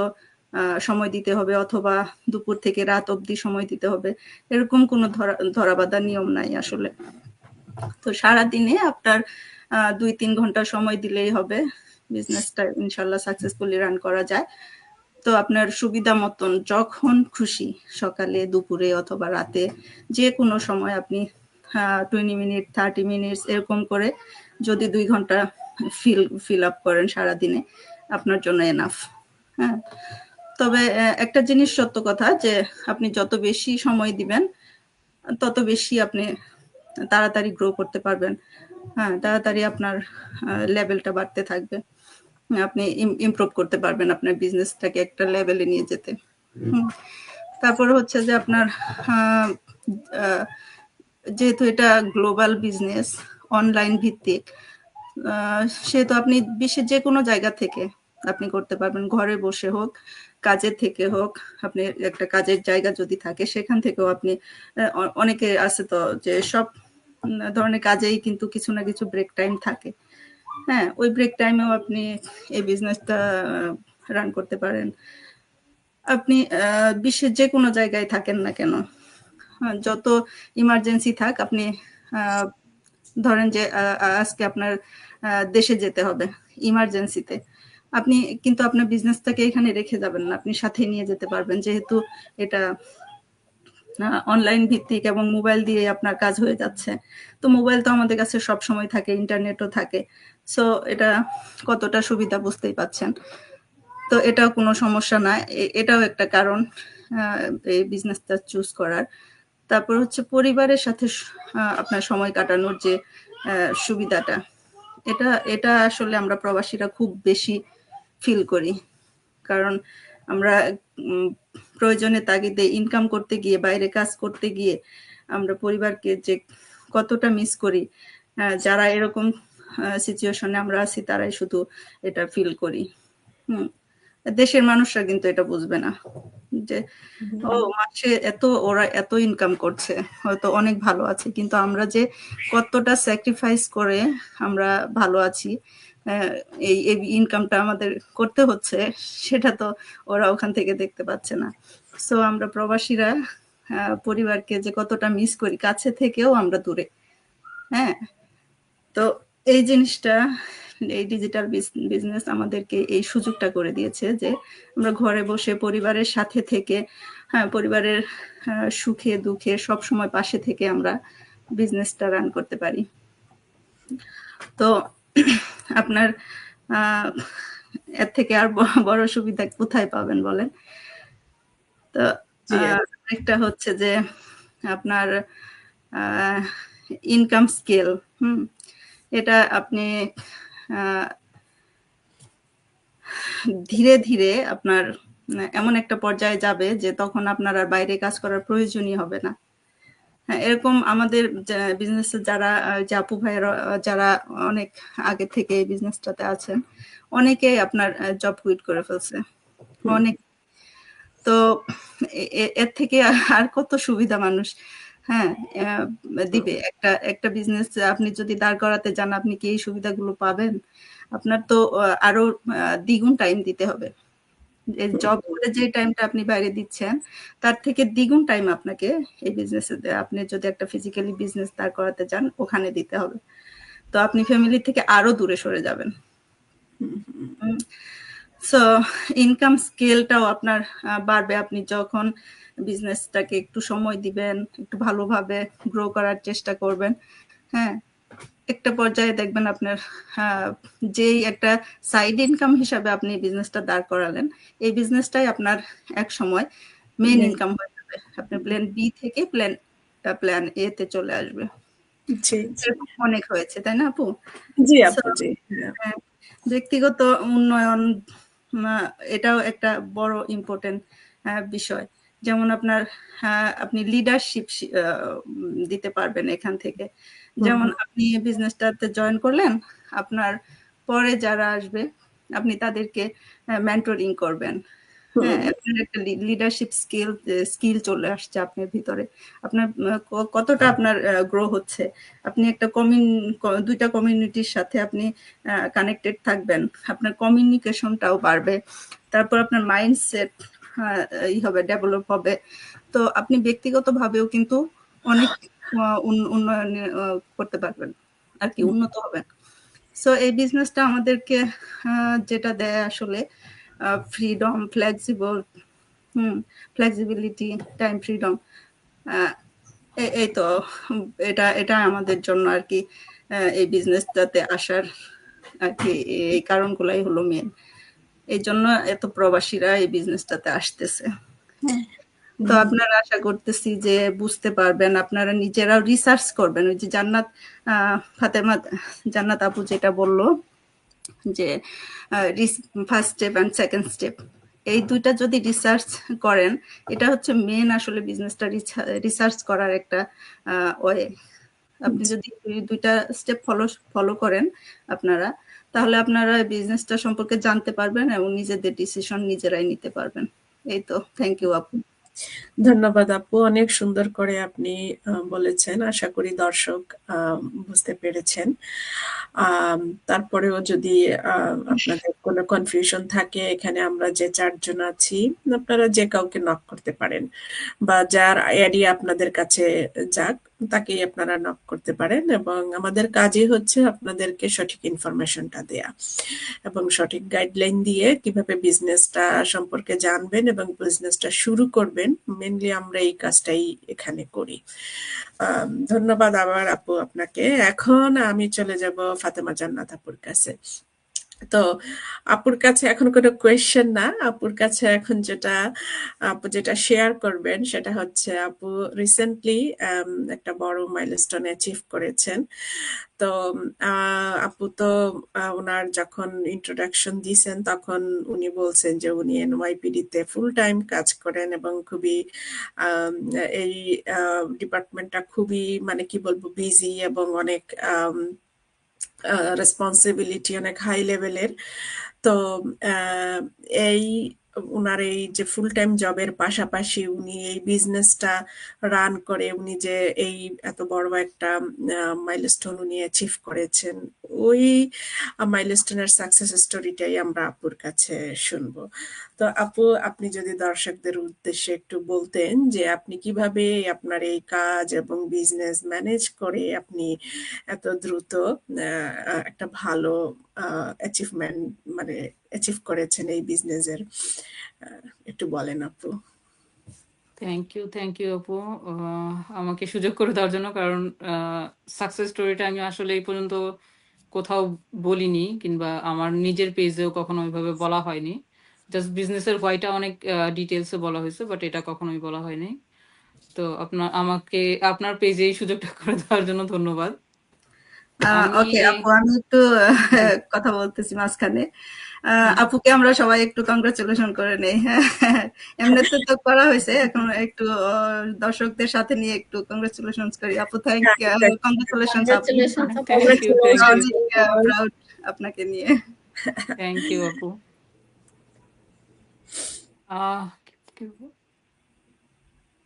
Speaker 3: সময় দিতে হবে অথবা দুপুর থেকে রাত অবধি সময় দিতে হবে, এরকম কোনো ধরাবাঁধা নিয়ম নাই আসলে। তো সারাদিনে আপনার 2-3 ঘন্টা সময় দিলেই হবে, বিজনেসটা ইনশাল্লাহ সাকসেসফুলি রান করা যায়। তো আপনার সুবিধা মতন যখন খুশি, সকালে দুপুরে অথবা রাতে, যে কোনো সময় আপনি 20 মিনিট 30 মিনিটস এরকম করে যদি 2 ঘন্টা ফিল আপ করেন সারাদিনে, আপনার জন্য এনাফ। হ্যাঁ, তবে একটা জিনিস সত্য কথা যে আপনি যত বেশি সময় দিবেন তত বেশি আপনি তাড়াতাড়ি গ্রো করতে পারবেন। হ্যাঁ, তাড়াতাড়ি আপনার লেভেলটা বাড়তে থাকবে, আপনি ইমপ্রুভ করতে পারবেন আপনার বিজনেসটাকে একটা লেভেলে নিয়ে যেতে। তারপরে হচ্ছে যে আপনার যেহেতু এটা গ্লোবাল বিজনেস, অনলাইন ভিত্তিক, সেহেতু আপনি বিশ্বের যে কোনো জায়গা থেকে আপনি করতে পারবেন, ঘরে বসে হোক, কাজের থেকে হোক, আপনি একটা কাজের জায়গা যদি থাকে সেখান থেকেও আপনি, অনেকে আছে তো যে সব ধরনের কাজেই কিন্তু কিছু না কিছু ব্রেক টাইম থাকে। হ্যাঁ, ওই ব্রেক টাইমেও আপনি এই বিজনেসটা রান করতে পারেন। আপনি বিশ্বের যে কোনো জায়গায় থাকেন না কেন, যত ইমার্জেন্সি থাক, আপনি ধরেন যে আজকে আপনার দেশে যেতে হবে ইমার্জেন্সিতে, আপনি কিন্তু আপনার বিজনেসটাকে এখানে রেখে যাবেন না, আপনি সাথে নিয়ে যেতে পারবেন, যেহেতু এটা অনলাইন ভিত্তিক এবং মোবাইল দিয়ে আপনার কাজ হয়ে যাচ্ছে। তো মোবাইল তো আমাদের কাছে সব সময় থাকে, ইন্টারনেটও থাকে, সো এটা কতটা সুবিধা বুঝতেই পাচ্ছেন। তো এটাও কোনো সমস্যা না, এটাও একটা কারণ এই বিজনেসটা চুজ করার। তারপর হচ্ছে পরিবারের সাথে আপনার সময় কাটানোর যে সুবিধাটা, এটা আসলে আমরা প্রবাসীরা খুব বেশি ফিল করি, কারণ আমরা প্রয়োজনে তাগিদে ইনকাম করতে গিয়ে, বাইরে কাজ করতে গিয়ে আমরা পরিবারকে যে কতটা মিস করি, যারা এরকম সিচুয়েশনে আমরা আছি তারাই শুধু এটা ফিল করি। দেশের মানুষরা কিন্তু এটা বুঝবে না যে মাসে ওরা এত ইনকাম করছে, হয়তো অনেক ভালো আছে, কিন্তু আমরা যে কতটা স্যাক্রিফাইস করে আমরা ভালো আছি, এই ইনকামটা আমাদের করতে হচ্ছে, সেটা তো ওরা ওখান থেকে দেখতে পাচ্ছে না। সো আমরা প্রবাসীরা পরিবারকে যে কতটা মিস করি, কাছে থেকেও আমরা দূরে। হ্যাঁ, তো এই জিনিসটা, এই ডিজিটাল বিজনেস আমাদেরকে এই সুযোগটা করে দিয়েছে যে আমরা ঘরে বসে পরিবারের সাথে থেকে, হ্যাঁ, পরিবারের সুখে দুঃখে সব সময় পাশে থেকে আমরা বিজনেসটা রান করতে পারি। তো আপনার এর থেকে আর বড় সুবিধা কোথায় পাবেন বলেন? তো একটা হচ্ছে যে আপনার ইনকাম স্কেল, এটা আপনি ধীরে ধীরে আপনার এমন একটা পর্যায়ে যাবে যে তখন আপনার আর বাইরে কাজ করার প্রয়োজনই হবে না। হ্যাঁ, এরকম আমাদের বিজনেসে যারা আপু ভাইয়েরা যারা অনেক আগে থেকে এই বিজনেসটাতে আছেন, অনেকেই আপনার জব কুইট করে ফেলছে, অনেক। তো এর থেকে আর কত সুবিধা মানুষ, হ্যাঁ, দিবে? একটা বিজনেস আপনি যদি দাঁড় করাতে যান, আপনি কি এই সুবিধাগুলো পাবেন? আপনার তো আরো দ্বিগুণ টাইম দিতে হবে। জব করে যে টাইমটা আপনি বাইরে দিচ্ছেন তার থেকে দ্বিগুণ টাইম আপনাকে এই বিজনেসে, আপনি যদি একটা ফিজিক্যালি বিজনেস দাঁড় করাতে চান ওখানে দিতে হবে। তো আপনি ফ্যামিলি থেকে আরো দূরে সরে যাবেন। সো ইনকাম স্কেলটাও আপনার বাড়বে আপনি যখন বিজনেসটাকে একটু সময় দিবেন, একটু ভালোভাবে গ্রো করার চেষ্টা করবেন। হ্যাঁ, একটা পর্যায়ে দেখবেন আপনার যেই একটা সাইড ইনকাম হিসাবে আপনি বিজনেসটা দাঁড় করালেন, এই বিজনেসটাই আপনার এক সময় মেইন ইনকাম হয়ে যাবে। আপনার প্ল্যান বি থেকে প্ল্যান এ তে চলে আসবে। অনেক হয়েছে, তাই না আপু?
Speaker 1: জি আপু, জি।
Speaker 3: ব্যক্তিগত উন্নয়ন এটাও একটা বড় ইম্পর্টেন্ট বিষয়। যেমন আপনার আপনি লিডারশিপ দিতে পারবেন এখান থেকে। যেমন আপনি বিজনেসটাতে জয়েন করলেন, আপনার পরে যারা আসবে আপনি তাদেরকে মেন্টরিং করবেন। হ্যাঁ, আপনার একটা লিডারশিপ স্কিল চলে আসছে আপনার ভিতরে। আপনার কতটা আপনার গ্রো হচ্ছে, আপনি একটা দুইটা কমিউনিটির সাথে আপনি কানেক্টেড থাকবেন, আপনার কমিউনিকেশনটাও বাড়বে, তারপর আপনার মাইন্ডসেট হবে, ডেভেলপ হবে। তো আপনি ব্যক্তিগতভাবেও কিন্তু অনেক উন্নয়ন করতে পারবেন আর কি, উন্নত হবেন। সো এই বিজনেসটা আমাদেরকে যেটা দেয় আসলে ফ্রিডম, ফ্লেক্সিবিলিটি, টাইম ফ্রিডম। এই তো এটা আমাদের জন্য আর কি এই বিজনেসটাতে আসার আর কি এই কারণগুলাই হলো মেন। এই জন্য এত প্রবাসীরা এই বিজনেসটাতে আসতেছে। তো আপনারা আশা করতেছি যে বুঝতে পারবেন, আপনারা নিজেরাও রিসার্চ করবেন। ওই যে জান্নাত আপু যেটা বললো যে first step and second step, এই দুইটা যদি রিসার্চ করেন, এটা হচ্ছে মেন আসলে বিজনেসটা রিসার্চ করার একটা ওয়ে। আপনি যদি দুইটা স্টেপ ফলো করেন আপনারা, তাহলে আপনারা বিজনেসটা সম্পর্কে জানতে পারবেন এবং নিজেদের ডিসিশন নিজেরাই নিতে পারবেন। এই তো, থ্যাংক ইউ আপু।
Speaker 1: ধন্যবাদ আপু, অনেক সুন্দর করে আপনি বলেছেন। আশা করি দর্শক বুঝতে পেরেছেন। তারপরেও যদি আপনাদের কোনো কনফিউশন থাকে, এখানে আমরা যে 4 জন আছি, আপনারা যে কাউকে নক করতে পারেন, বা যার আইডিয়া আপনাদের কাছে যাক তাকেই আপনারা নক করতে পারেন। এবং আমাদের কাজই হচ্ছে আপনাদেরকে সঠিক ইনফরমেশনটা দেয়া এবং সঠিক গাইডলাইন দিয়ে কিভাবে বিজনেসটা সম্পর্কে জানবেন এবং বিজনেসটা শুরু করবেন। মেনলি আমরা এই কাজটাই এখানে করি। ধন্যবাদ আবার আপু আপনাকে। এখন আমি চলে যাব ফাতেমা জান্নাত আপুর কাছে। তো আপুর কাছে এখন কোনো কোয়েশ্চেন না, আপুর কাছে এখন আপু যেটা শেয়ার করবেন সেটা হচ্ছে, আপু রিসেন্টলি একটা বড় মাইলস্টোন অ্যাচিভ করেছেন। তো আপু তো ওনার যখন ইন্ট্রোডাকশন দিয়েছেন তখন উনি বলছেন যে উনি এনওয়াইপিডি তে ফুল টাইম কাজ করেন এবং খুবই এই ডিপার্টমেন্টটা খুবই, মানে কি বলবো, বিজি এবং অনেক রেসপন্সিবিলিটি অনেক হাই লেভেলের। তো এই উনার এই যে ফুল টাইম জবের পাশাপাশি উনি এই বিজনেসটা রান করে উনি যে এই এত বড় একটা মাইলস্টোন উনি অ্যাচিভ করেছেন, ওই মাইলস্টোনের সাকসেস স্টোরিটাই আমরা আপুর কাছে শুনবো। তো আপু, আপনি যদি দর্শকদের উদ্দেশ্যে একটু বলতেন যে আপনি কিভাবে আপনার এই কাজ এবং বিজনেস ম্যানেজ করে আপনি এত দ্রুত একটা ভালো অ্যাচিভমেন্ট মানে অ্যাচিভ করেছেন এই বিজনেসের, একটু বলেন আপু।
Speaker 2: থ্যাংক ইউ আপু, আমাকে সুযোগ করে দেওয়ার জন্য। কারণ সাকসেস স্টোরিটা আমি আসলে এই পর্যন্ত কোথাও বলিনি, কিংবা আমার নিজের পেজেও কখনো ওইভাবে বলা হয়নি। জাস্ট বিজনেসের হোয়াইটা অনেক ডিটেলসে বলা হয়েছে, বাট এটা কখনোই বলা হয়নি। তো আমাকে আপনার পেজে এই সুযোগটা করে দেওয়ার জন্য ধন্যবাদ। আমি
Speaker 3: ওকে আপু, আমি একটু
Speaker 2: হ্যাঁ,
Speaker 3: কথা বলতেছি মাঝখানে।
Speaker 2: হুম,
Speaker 3: আপুকে আমরা সবাই একটু কংগ্রাচুলেশন করে নেই। এমনিতে তো করা হয়েছে, এখন একটু দর্শকদের সাথে নিয়ে একটু কংগ্রাচুলেশন করি। আপু কংগ্রাচুলেশন আপু,
Speaker 4: কংগ্রেচুলেশন আপু।
Speaker 2: থ্যাংক ইউ
Speaker 3: আমরা
Speaker 2: থ্যাংক ইউ
Speaker 3: অনেক প্রাউড আপনাকে নিয়ে।
Speaker 2: থ্যাংক ইউ আপু। আহ, কি বলবো?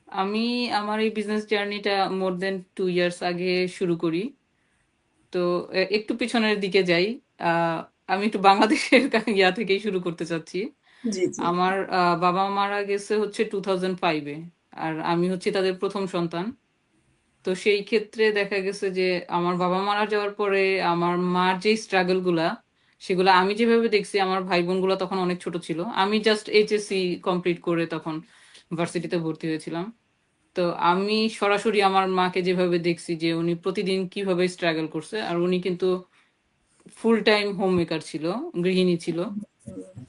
Speaker 2: আমি আমার এই বিজনেস জার্নিটা মোর দেন 2 ইয়ার্স আগে শুরু করি। তো একটু পিছনের দিকে যাই। আমি একটু বাংলাদেশের ইয়া থেকেই শুরু করতে চাচ্ছি।
Speaker 1: জি জি।
Speaker 2: আমার বাবা মারা গেছে হচ্ছে 2005-এ, আর আমি হচ্ছি তাদের প্রথম সন্তান। তো সেই ক্ষেত্রে দেখা গেছে যে আমার বাবা মারা যাওয়ার পরে আমার মার যে স্ট্রাগল গুলা, সেগুলো আমি যেভাবে দেখছি, আমার ভাই বোনগুলো তখন অনেক ছোট ছিল। আমি জাস্ট এইচএসসি কমপ্লিট করে তখন ভার্সিটিতে ভর্তি হয়েছিলাম। তো আমি সরাসরি আমার মাকে যেভাবে দেখছি যে উনি প্রতিদিন কিভাবে স্ট্রাগল করছে, আর উনি কিন্তু ফুল টাইম হোম মেকার ছিল, গৃহিণী ছিল।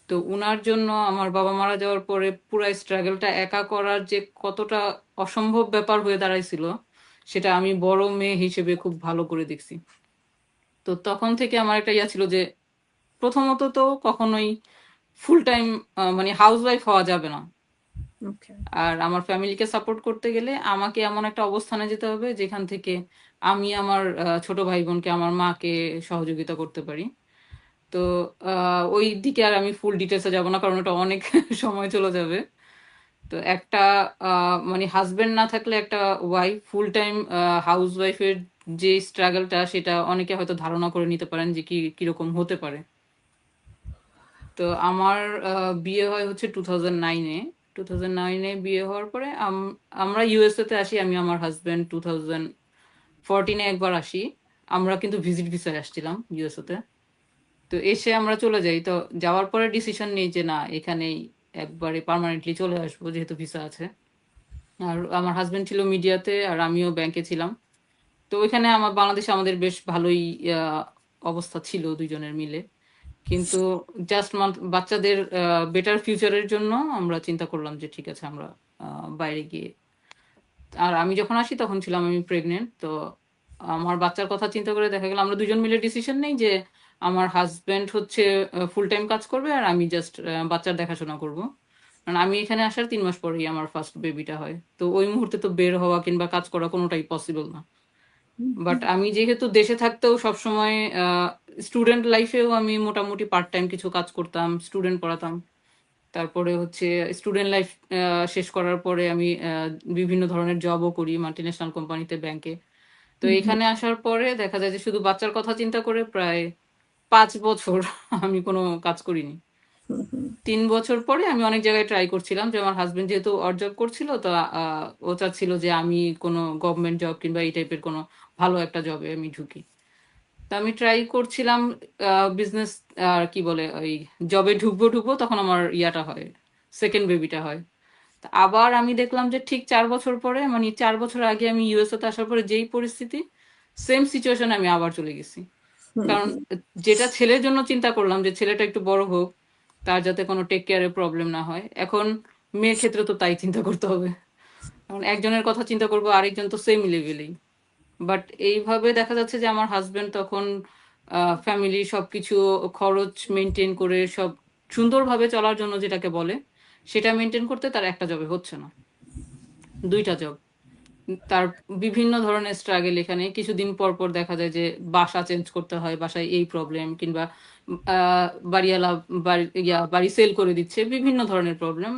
Speaker 2: তো উনার জন্য আমার বাবা মারা যাওয়ার পরে পুরো স্ট্রাগলটা একা করার যে কতটা অসম্ভব ব্যাপার হয়ে দাঁড়াইছিল, সেটা আমি বড় মেয়ে হিসেবে খুব ভালো করে দেখছি। তো তখন থেকে আমার একটা ইয়া ছিল যে প্রথমত তো কখনোই ফুল টাইম মানে হাউস ওয়াইফ হওয়া যাবে না।
Speaker 1: ওকে।
Speaker 2: আর আমার ফ্যামিলিকে সাপোর্ট করতে গেলে আমাকে এমন একটা অবস্থানে যেতে হবে যেখান থেকে আমি আমার ছোট ভাই বোনকে, আমার মাকে সহযোগিতা করতে পারি। তো ওই দিকে আর আমি ফুল ডিটেলসে যাব না, কারণ ওটা অনেক সময় চলে যাবে। তো একটা মানে হাজবেন্ড না থাকলে একটা ওয়াইফ, ফুল টাইম হাউস ওয়াইফের যে স্ট্রাগলটা, সেটা অনেকে হয়তো ধারণা করে নিতে পারেন যে কিরকম হতে পারে। তো আমার বিয়ে হয় হচ্ছে 2009-এ। 2009-এ বিয়ে হওয়ার পরে আমরা ইউএসএ তে আসি। আমি আমার হাজবেন্ড 2014-এ একবার আসি। আমরা কিন্তু ভিজিট ভিসায় আসছিলাম ইউএসএ তে। তো এসে আমরা চলে যাই। তো যাওয়ার পরে ডিসিশন নেই যে না, এখানেই একবারে পার্মানেন্টলি চলে আসবো, যেহেতু ভিসা আছে। আর আমার হাজবেন্ড ছিল মিডিয়াতে, আর আমিও ব্যাংকে ছিলাম। তো ওইখানে বাংলাদেশে আমাদের বেশ ভালোই আহ, অবস্থা ছিল দুইজনের মিলে। কিন্তু জাস্ট বাচ্চাদের বেটার ফিউচারের জন্য আমরা চিন্তা করলাম যে ঠিক আছে, আমরা বাইরে গিয়ে। আর আমি যখন আসি তখন ছিলাম আমি প্রেগনেন্ট। তো আমার বাচ্চার কথা চিন্তা করে দেখা গেল আমরা দুজন মিলে ডিসিশন নেই যে আমার হাজবেন্ড হচ্ছে ফুল টাইম কাজ করবে, আর আমি জাস্ট বাচ্চার দেখাশোনা করব। কারণ আমি এখানে আসার 3 মাস পরেই আমার ফার্স্ট বেবিটা হয়। তো ওই মুহূর্তে তো বের হওয়া কিংবা কাজ করা কোনোটাই পসিবল না। বাট আমি যেহেতু দেশে থাকতেও সবসময় স্টুডেন্ট লাইফেও আমি মোটামুটি পার্ট টাইম কিছু কাজ করতাম, স্টুডেন্ট পড়াতাম। তারপরে হচ্ছে স্টুডেন্ট লাইফ শেষ করার পরে আমি বিভিন্ন ধরনের জবও করি মাল্টিন্যাশনাল কোম্পানিতে, ব্যাংকে। তো এখানে আসার পরে দেখা যায় যে শুধু বাচ্চার কথা চিন্তা করে প্রায় 5 বছর আমি কোনো কাজ করিনি। 3 বছর পরে আমি অনেক জায়গায় ট্রাই করছিলাম, যে আমার হাজবেন্ড যেহেতু ওর জব করছিল, তো ও চাচ্ছিল যে আমি কোনো গভর্নমেন্ট জব কিংবা এই টাইপের কোনো ভালো একটা জবে আমি ঢুকি। তো আমি ট্রাই করছিলাম বিজনেস, আর কি বলে, ওই জবে ঢুকবো ঢুকবো, তখন আমার ইয়াটা হয়, সেকেন্ড বেবিটা হয়। তা আবার আমি দেখলাম যে ঠিক 4 বছর পরে, মানে 4 বছর আগে আমি ইউএসএ তে আসার পরে যেই পরিস্থিতি, সেম সিচুয়েশনে আমি আবার চলে গেছি। কারণ যেটা ছেলের জন্য চিন্তা করলাম যে ছেলেটা একটু বড় হোক, তার যাতে কোনো টেক কেয়ারের প্রবলেম না হয়, এখন মেয়ের ক্ষেত্রে তো তাই চিন্তা করতে হবে। এখন একজনের কথা চিন্তা করবো, আরেকজন তো সেম লেভেলেই। বাট এইভাবে দেখা যাচ্ছে যে আমার হাজবেন্ড তখন ফ্যামিলি সবকিছু খরচ মেনটেন করে সব সুন্দরভাবে চলার জন্য যেটাকে বলে, সেটা মেনটেন করতে তার একটা জবে হচ্ছে না, দুইটা জব। তার বিভিন্ন ধরনের স্ট্রাগল এখানে। কিছুদিন পর পর দেখা যায় যে বাসা চেঞ্জ করতে হয়, বাসায় এই প্রবলেম, কিংবা বাড়িওয়ালা বাড়ি সেল করে দিচ্ছে, বিভিন্ন ধরনের প্রবলেম।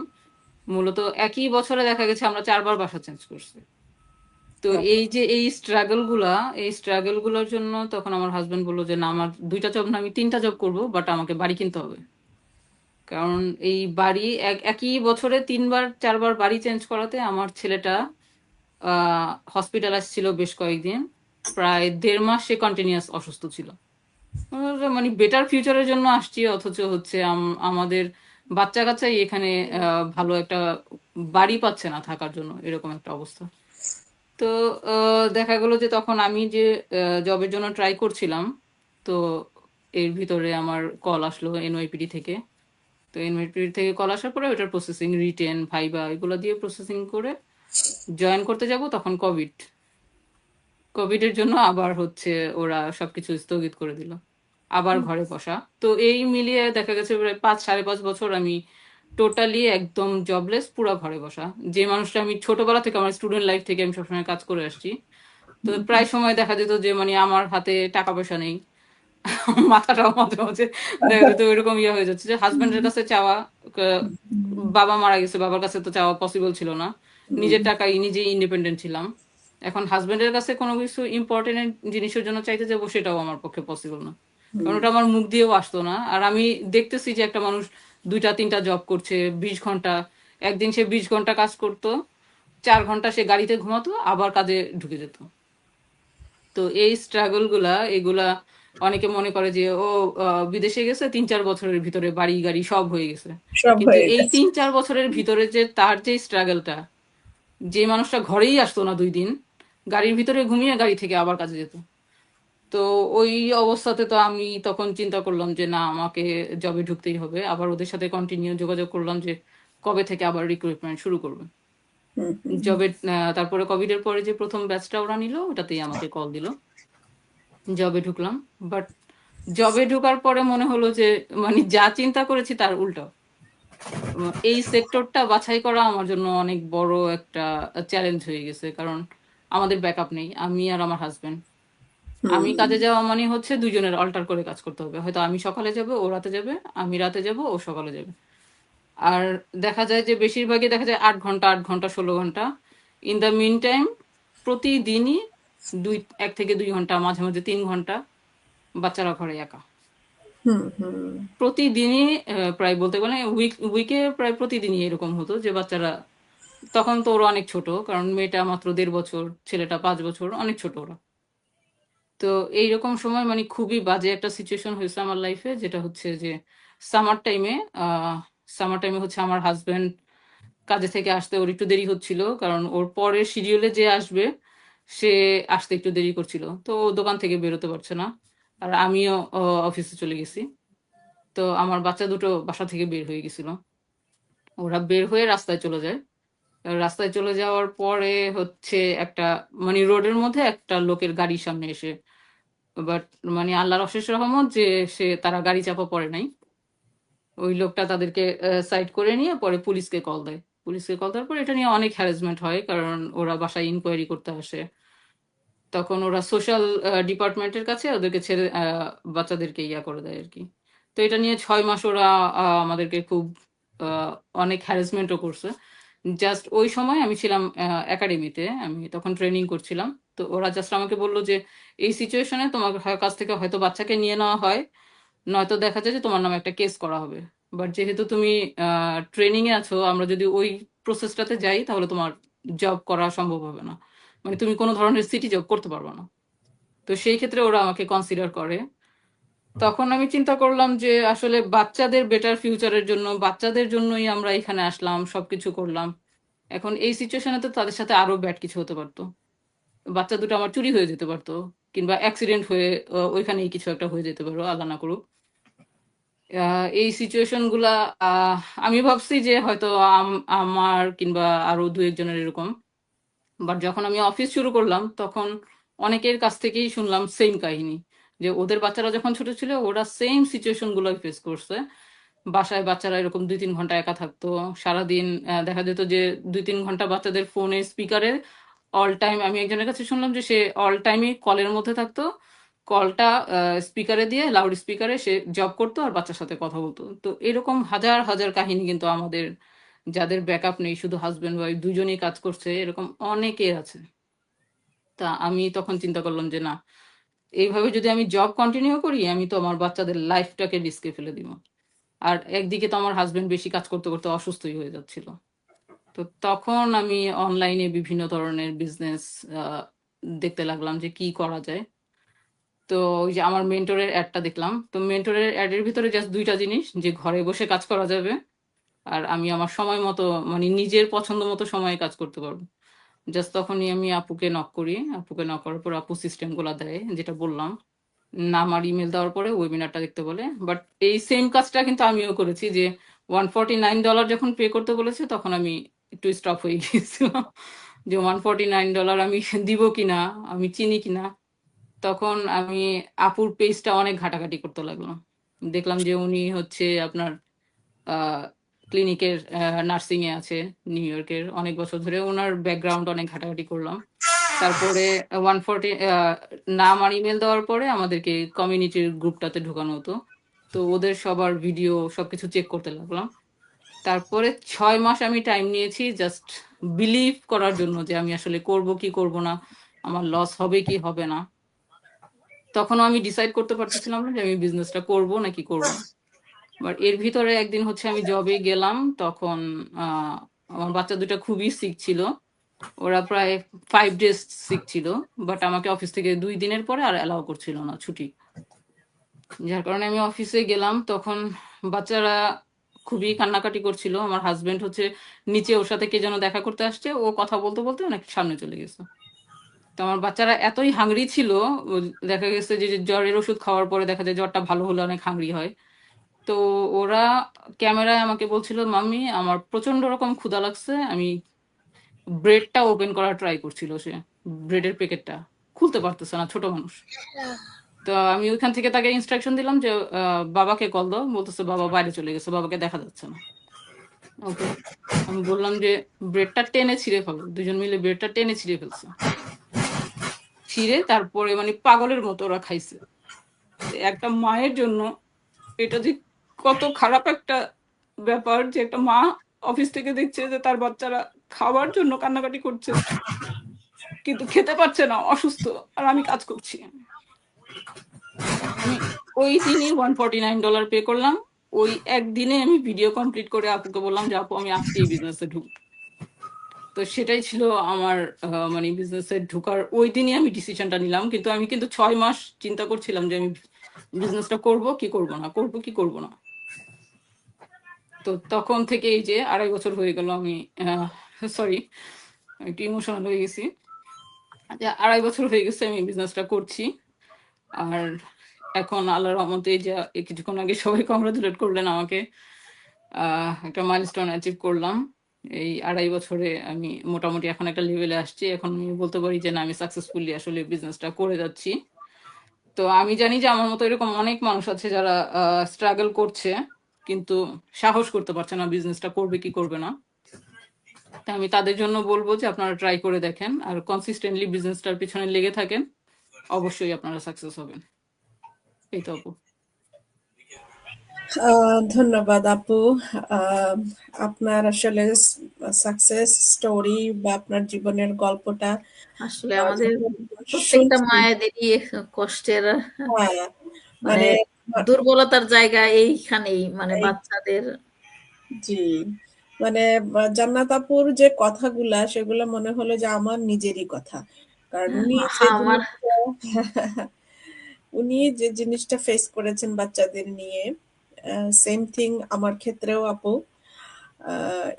Speaker 2: মূলত একই বছরে দেখা গেছে আমরা 4বার বাসা চেঞ্জ করছি। তো এই যে এই স্ট্রাগল গুলোর জন্য তখন আমার হাজবেন্ড বললো যে না, আমার 2টা জব না, আমি 3টা জব করবো, বাট আমাকে বাড়ি কিনতে হবে। কারণ এই বাড়ি একই বছরে 3বার 4বার বাড়ি চেঞ্জ করাতে আমার ছেলেটা হসপিটালাইজ ছিল বেশ কয়েকদিন, প্রায় 1.5 মাস সে কন্টিনিউয়াস অসুস্থ ছিল। মানে বেটার ফিউচারের জন্য আসছি, অথচ হচ্ছে আমাদের বাচ্চা কাচ্চাই এখানে ভালো একটা বাড়ি পাচ্ছে না থাকার জন্য, এরকম একটা অবস্থা। তো দেখা গেল যে তখন আমি যে জবের জন্য ট্রাই করছিলাম, তো এর ভিতরে আমার কল আসলো এনওয়াইপিডি থেকে। তো এনওয়াইপিডি থেকে কল আসার পরে ওটার প্রসেসিং, রিটেন, ভাইবা এগুলো দিয়ে প্রসেসিং করে জয়েন করতে যাব, তখন কোভিডের জন্য আবার হচ্ছে ওরা সবকিছু স্থগিত করে দিল, আবার ঘরে বসা। তো এই মিলিয়ে দেখা গেছে প্রায় 5-5.5 বছর আমি টোটালি একদম জবলেস, পুরো ঘরে বসা। যে মানুষটা আমি ছোটবেলা থেকে, আমার স্টুডেন্ট লাইফ থেকে আমি সবসময় কাজ করে আসছি, তো প্রায় সময় দেখা যেত যে মানে আমার হাতে টাকা পয়সা নেই, মাথাটাও মাঝে মাঝে দেখা যেত এরকম ইয়ে হয়ে যাচ্ছে যে হাজবেন্ডের কাছে চাওয়া, বাবা মারা গেছে, বাবার কাছে তো চাওয়া পসিবল ছিল না, নিজের টাকায় নিজেই ইন্ডিপেন্ডেন্ট ছিলাম। এখন হাজবেন্ডের কাছে কোনো কিছু ইম্পর্টেন্ট জিনিসের জন্য চাইতে যাবো, সেটাও আমার পক্ষে পসিবল না, কারণ ওটা আমার মুখ দিয়েও আসতো না। আর আমি দেখতেছি যে একটা মানুষ 2টা 3টা জব করছে 20 ঘন্টা, একদিন সে 20 ঘন্টা কাজ করতো, 4 ঘন্টা সে গাড়িতে ঘুমাতো, আবার কাজে ঢুকে যেত। তো এই স্ট্রাগল এগুলা অনেকে মনে করে যে ও বিদেশে গেছে, 3-4 বছরের ভিতরে বাড়ি গাড়ি সব হয়ে গেছে,
Speaker 1: সব
Speaker 2: কিন্তু
Speaker 1: হয়ে
Speaker 2: এই
Speaker 1: গেছে।
Speaker 2: 3-4 বছরের ভিতরে যে তার যে স্ট্রাগলটা, যে মানুষটা ঘরেই আসতো না 2 দিন, গাড়ির ভিতরে ঘুমিয়ে গাড়ি থেকে আবার কাজে যেত। তো ওই অবস্থাতে তো আমি তখন চিন্তা করলাম যে না, আমাকে জবে ঢুকতেই হবে। আবার ওদের সাথে কন্টিনিউ যোগাযোগ করলাম যে কবে থেকে আবার রিক্রুটমেন্ট শুরু করবে
Speaker 1: হুম, হুম,
Speaker 2: জবের। তারপরে কোভিডের পরে যে প্রথম ব্যাচটা ওরা নিল, ওটাতেই আমাকে কল দিল, জবে ঢুকলাম। বাট জবে ঢোকার পরে মনে হলো যে মানে যা চিন্তা করেছি তার উল্টো। এই সেক্টরটা বাছাই করা আমার জন্য অনেক বড় একটা চ্যালেঞ্জ হয়ে গেছে, কারণ আমাদের ব্যাকআপ নেই, আমি আর আমার হাজবেন্ড। আমি
Speaker 1: হুম,
Speaker 2: কাজে যাওয়া মানে হচ্ছে দুইজনের অল্টার করে কাজ করতে হবে, হয়তো আমি সকালে যাব, ও রাতে যাবে, আমি রাতে যাব, ও সকালে যাবে। আর দেখা যায় যে বেশিরভাগই দেখা যায় 8 ঘন্টা 8 ঘন্টা 16 ঘন্টা। ইন দ্য মিন টাইম প্রতিদিনই 1 থেকে 2 ঘন্টা, মাঝে মাঝে 3 ঘন্টা বাচ্চারা ঘরে একা।
Speaker 1: হুম, হুম,
Speaker 2: প্রতিদিনই প্রায় বলতে গেলে উইকে প্রায় প্রতিদিনই এরকম হতো যে বাচ্চারা, তখন তো ওরা অনেক ছোট, কারণ মেয়েটা মাত্র 1.5 বছর, ছেলেটা 5 বছর, অনেক ছোট ওরা। তো এইরকম সময় মানে খুবই বাজে একটা সিচুয়েশন হয়েছে আমার লাইফে, যেটা হচ্ছে যে সামার টাইমে সামার টাইমে হচ্ছে আমার হাজবেন্ড কাজে থেকে আসতে ওর একটু দেরি হচ্ছিল, কারণ ওর পরের শিডিউলে যে আসবে সে আসতে একটু দেরি করছিল, তো ও দোকান থেকে বেরোতে পারছে না। আর আমিও অফিসে চলে গেছি। তো আমার বাচ্চা দুটো বাসা থেকে বের হয়ে গেছিল, ওরা বের হয়ে রাস্তায় চলে যায়। রাস্তায় চলে যাওয়ার পরে হচ্ছে একটা মানে রোডের মধ্যে একটা লোকের গাড়ির সামনে এসে, বাট মানে আল্লাহর অশেষ রহমত যে তারা গাড়ি চাপা পড়ে নাই। ওই লোকটা তাদেরকে সাইড করে নিয়ে পরে পুলিশকে কল দেয়। পুলিশকে কল দেওয়ার পর এটা নিয়ে অনেক হ্যারাসমেন্ট হয়, কারণ ওরা বাসায় ইনকোয়ারি করতে আসে। তখন ওরা সোশ্যাল ডিপার্টমেন্টের কাছে ওদেরকে ছেড়ে বাচ্চাদেরকে ইয়া করে দেয় আর কি। তো এটা নিয়ে 6 মাস ওরা আমাদেরকে খুব অনেক হ্যারাসমেন্টও করছে। জাস্ট ওই সময় আমি ছিলাম একাডেমিতে, আমি তখন ট্রেনিং করছিলাম। তো ওরা জাস্ট আমাকে বলল যে এই সিচুয়েশনে তোমার কাছ থেকে হয়তো বাচ্চাকে নিয়ে নেওয়া হয়, নয়তো দেখা যায় যে তোমার নামে একটা কেস করা হবে। বাট যেহেতু তুমি ট্রেনিং এ আছো, আমরা যদি ওই প্রসেসটাতে যাই তাহলে তোমার জব করা সম্ভব হবে না, মানে তুমি কোনো ধরনের সিটি জব করতে পারবে না। তো সেই ক্ষেত্রে ওরা আমাকে কনসিডার করে। তখন আমি চিন্তা করলাম যে আসলে বাচ্চাদের বেটার ফিউচারের জন্য, বাচ্চাদের জন্যই আমরা এখানে আসলাম, সবকিছু করলাম। এখন এই সিচুয়েশনে তো তাদের সাথে আরো ব্যাড কিছু হতে পারতো, বাচ্চা দুটো আমার চুরি হয়ে যেতে পারতো, কিংবা অ্যাক্সিডেন্ট হয়ে ওইখানেই কিছু একটা হয়ে যেতে পারো, আল্লাহ না করুক। এই সিচুয়েশন গুলা আহ, আমি ভাবছি যে হয়তো আমার কিংবা আরো 2-1 জনের এরকম। বাট যখন আমি অফিস শুরু করলাম তখন অনেকের কাছ থেকেই শুনলাম সেম কাহিনী, যে ওদের বাচ্চারা যখন ছোট ছিল ওরা সেম সিচুয়েশন গুলো ফেস করছে। বাসায় বাচ্চারা এরকম 2-3 ঘন্টা একা থাকতো সারাদিন। দেখা যেত যে 2-3 ঘন্টা বাচ্চাদের ফোনে স্পিকারে অল টাইম, আমি একজনের কাছে শুনলাম যে সে অল টাইমই কলের মধ্যে থাকতো, কলটা স্পিকারে দিয়ে লাউড স্পিকারে সে জব করতো আর বাচ্চার সাথে কথা বলতো। তো এরকম হাজার হাজার কাহিনী কিন্তু আমাদের, যাদের ব্যাকআপ নেই, শুধু হাজবেন্ড ওয়াইফ দুজনেই কাজ করছে, এরকম অনেকের আছে। তা আমি তখন চিন্তা করলাম যে না, এইভাবে যদি আমি জব কন্টিনিউ করি আমি তো আমার বাচ্চাদের লাইফটাকে রিস্কে ফেলে দিব। আর একদিকে তো আমার হাজবেন্ড বেশি কাজ করতে করতে অসুস্থই হয়ে যাচ্ছিল। তো তখন আমি অনলাইনে বিভিন্ন ধরনের বিজনেস দেখতে লাগলাম যে কি করা যায়। তো ওই যে আমার মেন্টরের অ্যাডটা দেখলাম। তো মেন্টরের অ্যাডের ভিতরে জাস্ট ২ টা জিনিস, যে ঘরে বসে কাজ করা যাবে আর আমি আমার সময় মতো মানে নিজের পছন্দ মতো সময়ে কাজ করতে পারবো। জাস্ট তখনই আমি আপুকে নক করি। আপুকে নক করার পর আপু সিস্টেমগুলা দেয় যেটা বললাম। নাম আর ইমেইল দেওয়ার পরে ওয়েবিনারটা দেখতে বলে। বাট এই সেম কাজটা কিন্তু আমিও করেছি যে $149 যখন পে করতে বলেছে তখন আমি একটু স্টপ হয়ে গিয়েছিলাম যে $149 আমি দিব কিনা, আমি চিনি কিনা। তখন আমি আপুর পেজটা অনেক ঘাটাঘাটি করতে লাগলাম। দেখলাম যে উনি হচ্ছে আপনার ক্লিনিকের নার্সিং এ আছে নিউ ইয়র্কের অনেক বছর ধরে। ওনার ব্যাকগ্রাউন্ড অনেক ঘাটাঘাটি করলাম। তারপরে 140 নাম আর ইমেল দেওয়ার পরে আমাদেরকে কমিউনিটির গ্রুপটাতে ঢোকানো হতো। তো ওদের সবার ভিডিও সবকিছু চেক করতে লাগলাম। তারপরে 6 মাস আমি টাইম নিয়েছি জাস্ট বিলিভ করার জন্য যে আমি আসলে করব কি করব না, আমার লস হবে কি হবে না। তখনও আমি ডিসাইড করতে পারতেছিলাম না যে আমি বিজনেসটা করব নাকি করব না। বাট এর ভিতরে একদিন হচ্ছে আমি জবে গেলাম, তখন আমার বাচ্চা দুটা খুবই সিক ছিল। ওরা প্রায় 5 ডেজ সিক ছিল। বাট আমাকে অফিস থেকে 2 দিনের পরে আর অ্যালাউ করছিল না ছুটি। যার কারণে আমি অফিসে গেলাম, তখন বাচ্চারা খুবই কান্নাকাটি করছিল। আমার হাজবেন্ড হচ্ছে নিচে ওর সাথে কে যেন দেখা করতে আসছে, ও কথা বলতে বলতে অনেক সামনে চলে গেছে। তো আমার বাচ্চারা এতই হাংরি ছিল, ও দেখা গেছে যে জ্বরের ওষুধ খাওয়ার পরে দেখা যায় জ্বরটা ভালো হলে অনেক হাংরি হয়। তো ওরা ক্যামেরায় আমাকে বলছিল, মাম্মি আমার প্রচন্ড রকম ক্ষুধা লাগছে। আমি ব্রেডটা ওপেন করার ট্রাই করছিল, সে ব্রেডের প্যাকেটটা খুলতে পারতেছে না, ছোট মানুষ। তো আমি ওইখান থেকে তাকে ইনস্ট্রাকশন দিলাম যে বাবাকে কল দাও। বলতেছে বাবা বাইরে চলে গেছে, বাবাকে দেখা যাচ্ছে না। ওকে, আমি বললাম যে ব্রেডটা টেনে ছিঁড়ে ফেলো। দুজন মিলে ব্রেডটা টেনে ছিঁড়ে ফেলছে। ছিঁড়ে তারপরে মানে পাগলের মতো ওরা খাইছে। একটা মায়ের জন্য এটা যে কত খারাপ একটা ব্যাপার যে একটা মা অফিস থেকে দেখছে যে তার বাচ্চারা খাওয়ার জন্য কান্নাকাটি করছে কিন্তু খেতে পারছে না, অসুস্থ, আর আমি কাজ করছি। আমি ওই দিনই $149 পে করলাম। ওই একদিনে আমি ভিডিও কমপ্লিট করে আপুকে বললাম যে আপু আমি আজকে এই বিজনেসে ঢুক। তো সেটাই ছিল আমার মানে বিজনেসে ঢুকার ওই দিনই আমি ডিসিশনটা নিলাম। কিন্তু আমি কিন্তু 6 মাস চিন্তা করছিলাম যে আমি বিজনেসটা করব কি করব না, করব কি করব না। তো তখন থেকে এই যে 2.5 বছর হয়ে গেল আমি সরি একটু ইমোশনাল হয়ে গেছি। 2.5 বছর হয়ে গেছে আমি বিজনেসটা করছি। আর এখন আল্লাহর রহমতে এই যে কিছুক্ষণ আগে সবাই কংগ্রাচুলেট করলেন আমাকে, একটা মাইলস্টোন অ্যাচিভ করলাম। এই 2.5 বছরে আমি মোটামুটি এখন একটা লেভেলে আসছি। এখন আমি বলতে পারি যে না, আমি সাকসেসফুলি আসলে বিজনেসটা করে যাচ্ছি। তো আমি জানি যে আমার মতো এরকম অনেক মানুষ আছে যারা স্ট্রাগল করছে কিন্তু সাহস করতে পারছে না বিজনেসটা করবে কি করবে না। তা আমি তাদের জন্য বলবো যে আপনারা ট্রাই করে দেখেন আর কনসিস্টেন্টলি বিজনেসটার পিছনে লেগে থাকেন, অবশ্যই আপনারা সাকসেস হবেন। এই তো আপু।
Speaker 1: ধন্যবাদ আপু। আহ, আপনার আসলে সাকসেস স্টোরি বা আপনার জীবনের গল্পটা
Speaker 4: আসলে আমাদের
Speaker 1: যখন
Speaker 4: প্রত্যেকটা
Speaker 1: শুনছি,
Speaker 4: মায়েদেরই কষ্টের
Speaker 1: হ্যাঁ,
Speaker 4: মানে
Speaker 1: মানে
Speaker 4: দুর্বলতার জায়গা এইখানেই, মানে
Speaker 1: এই
Speaker 4: বাচ্চাদের।
Speaker 1: জি, মানে জান্নাত আপুর যে কথাগুলা সেগুলো মনে হলো যে আমার নিজেরই কথা। কারণ
Speaker 4: আমার
Speaker 1: উনি যে জিনিসটা ফেস করেছেন বাচ্চাদের নিয়ে, সেম থিং আমার ক্ষেত্রেও আপু।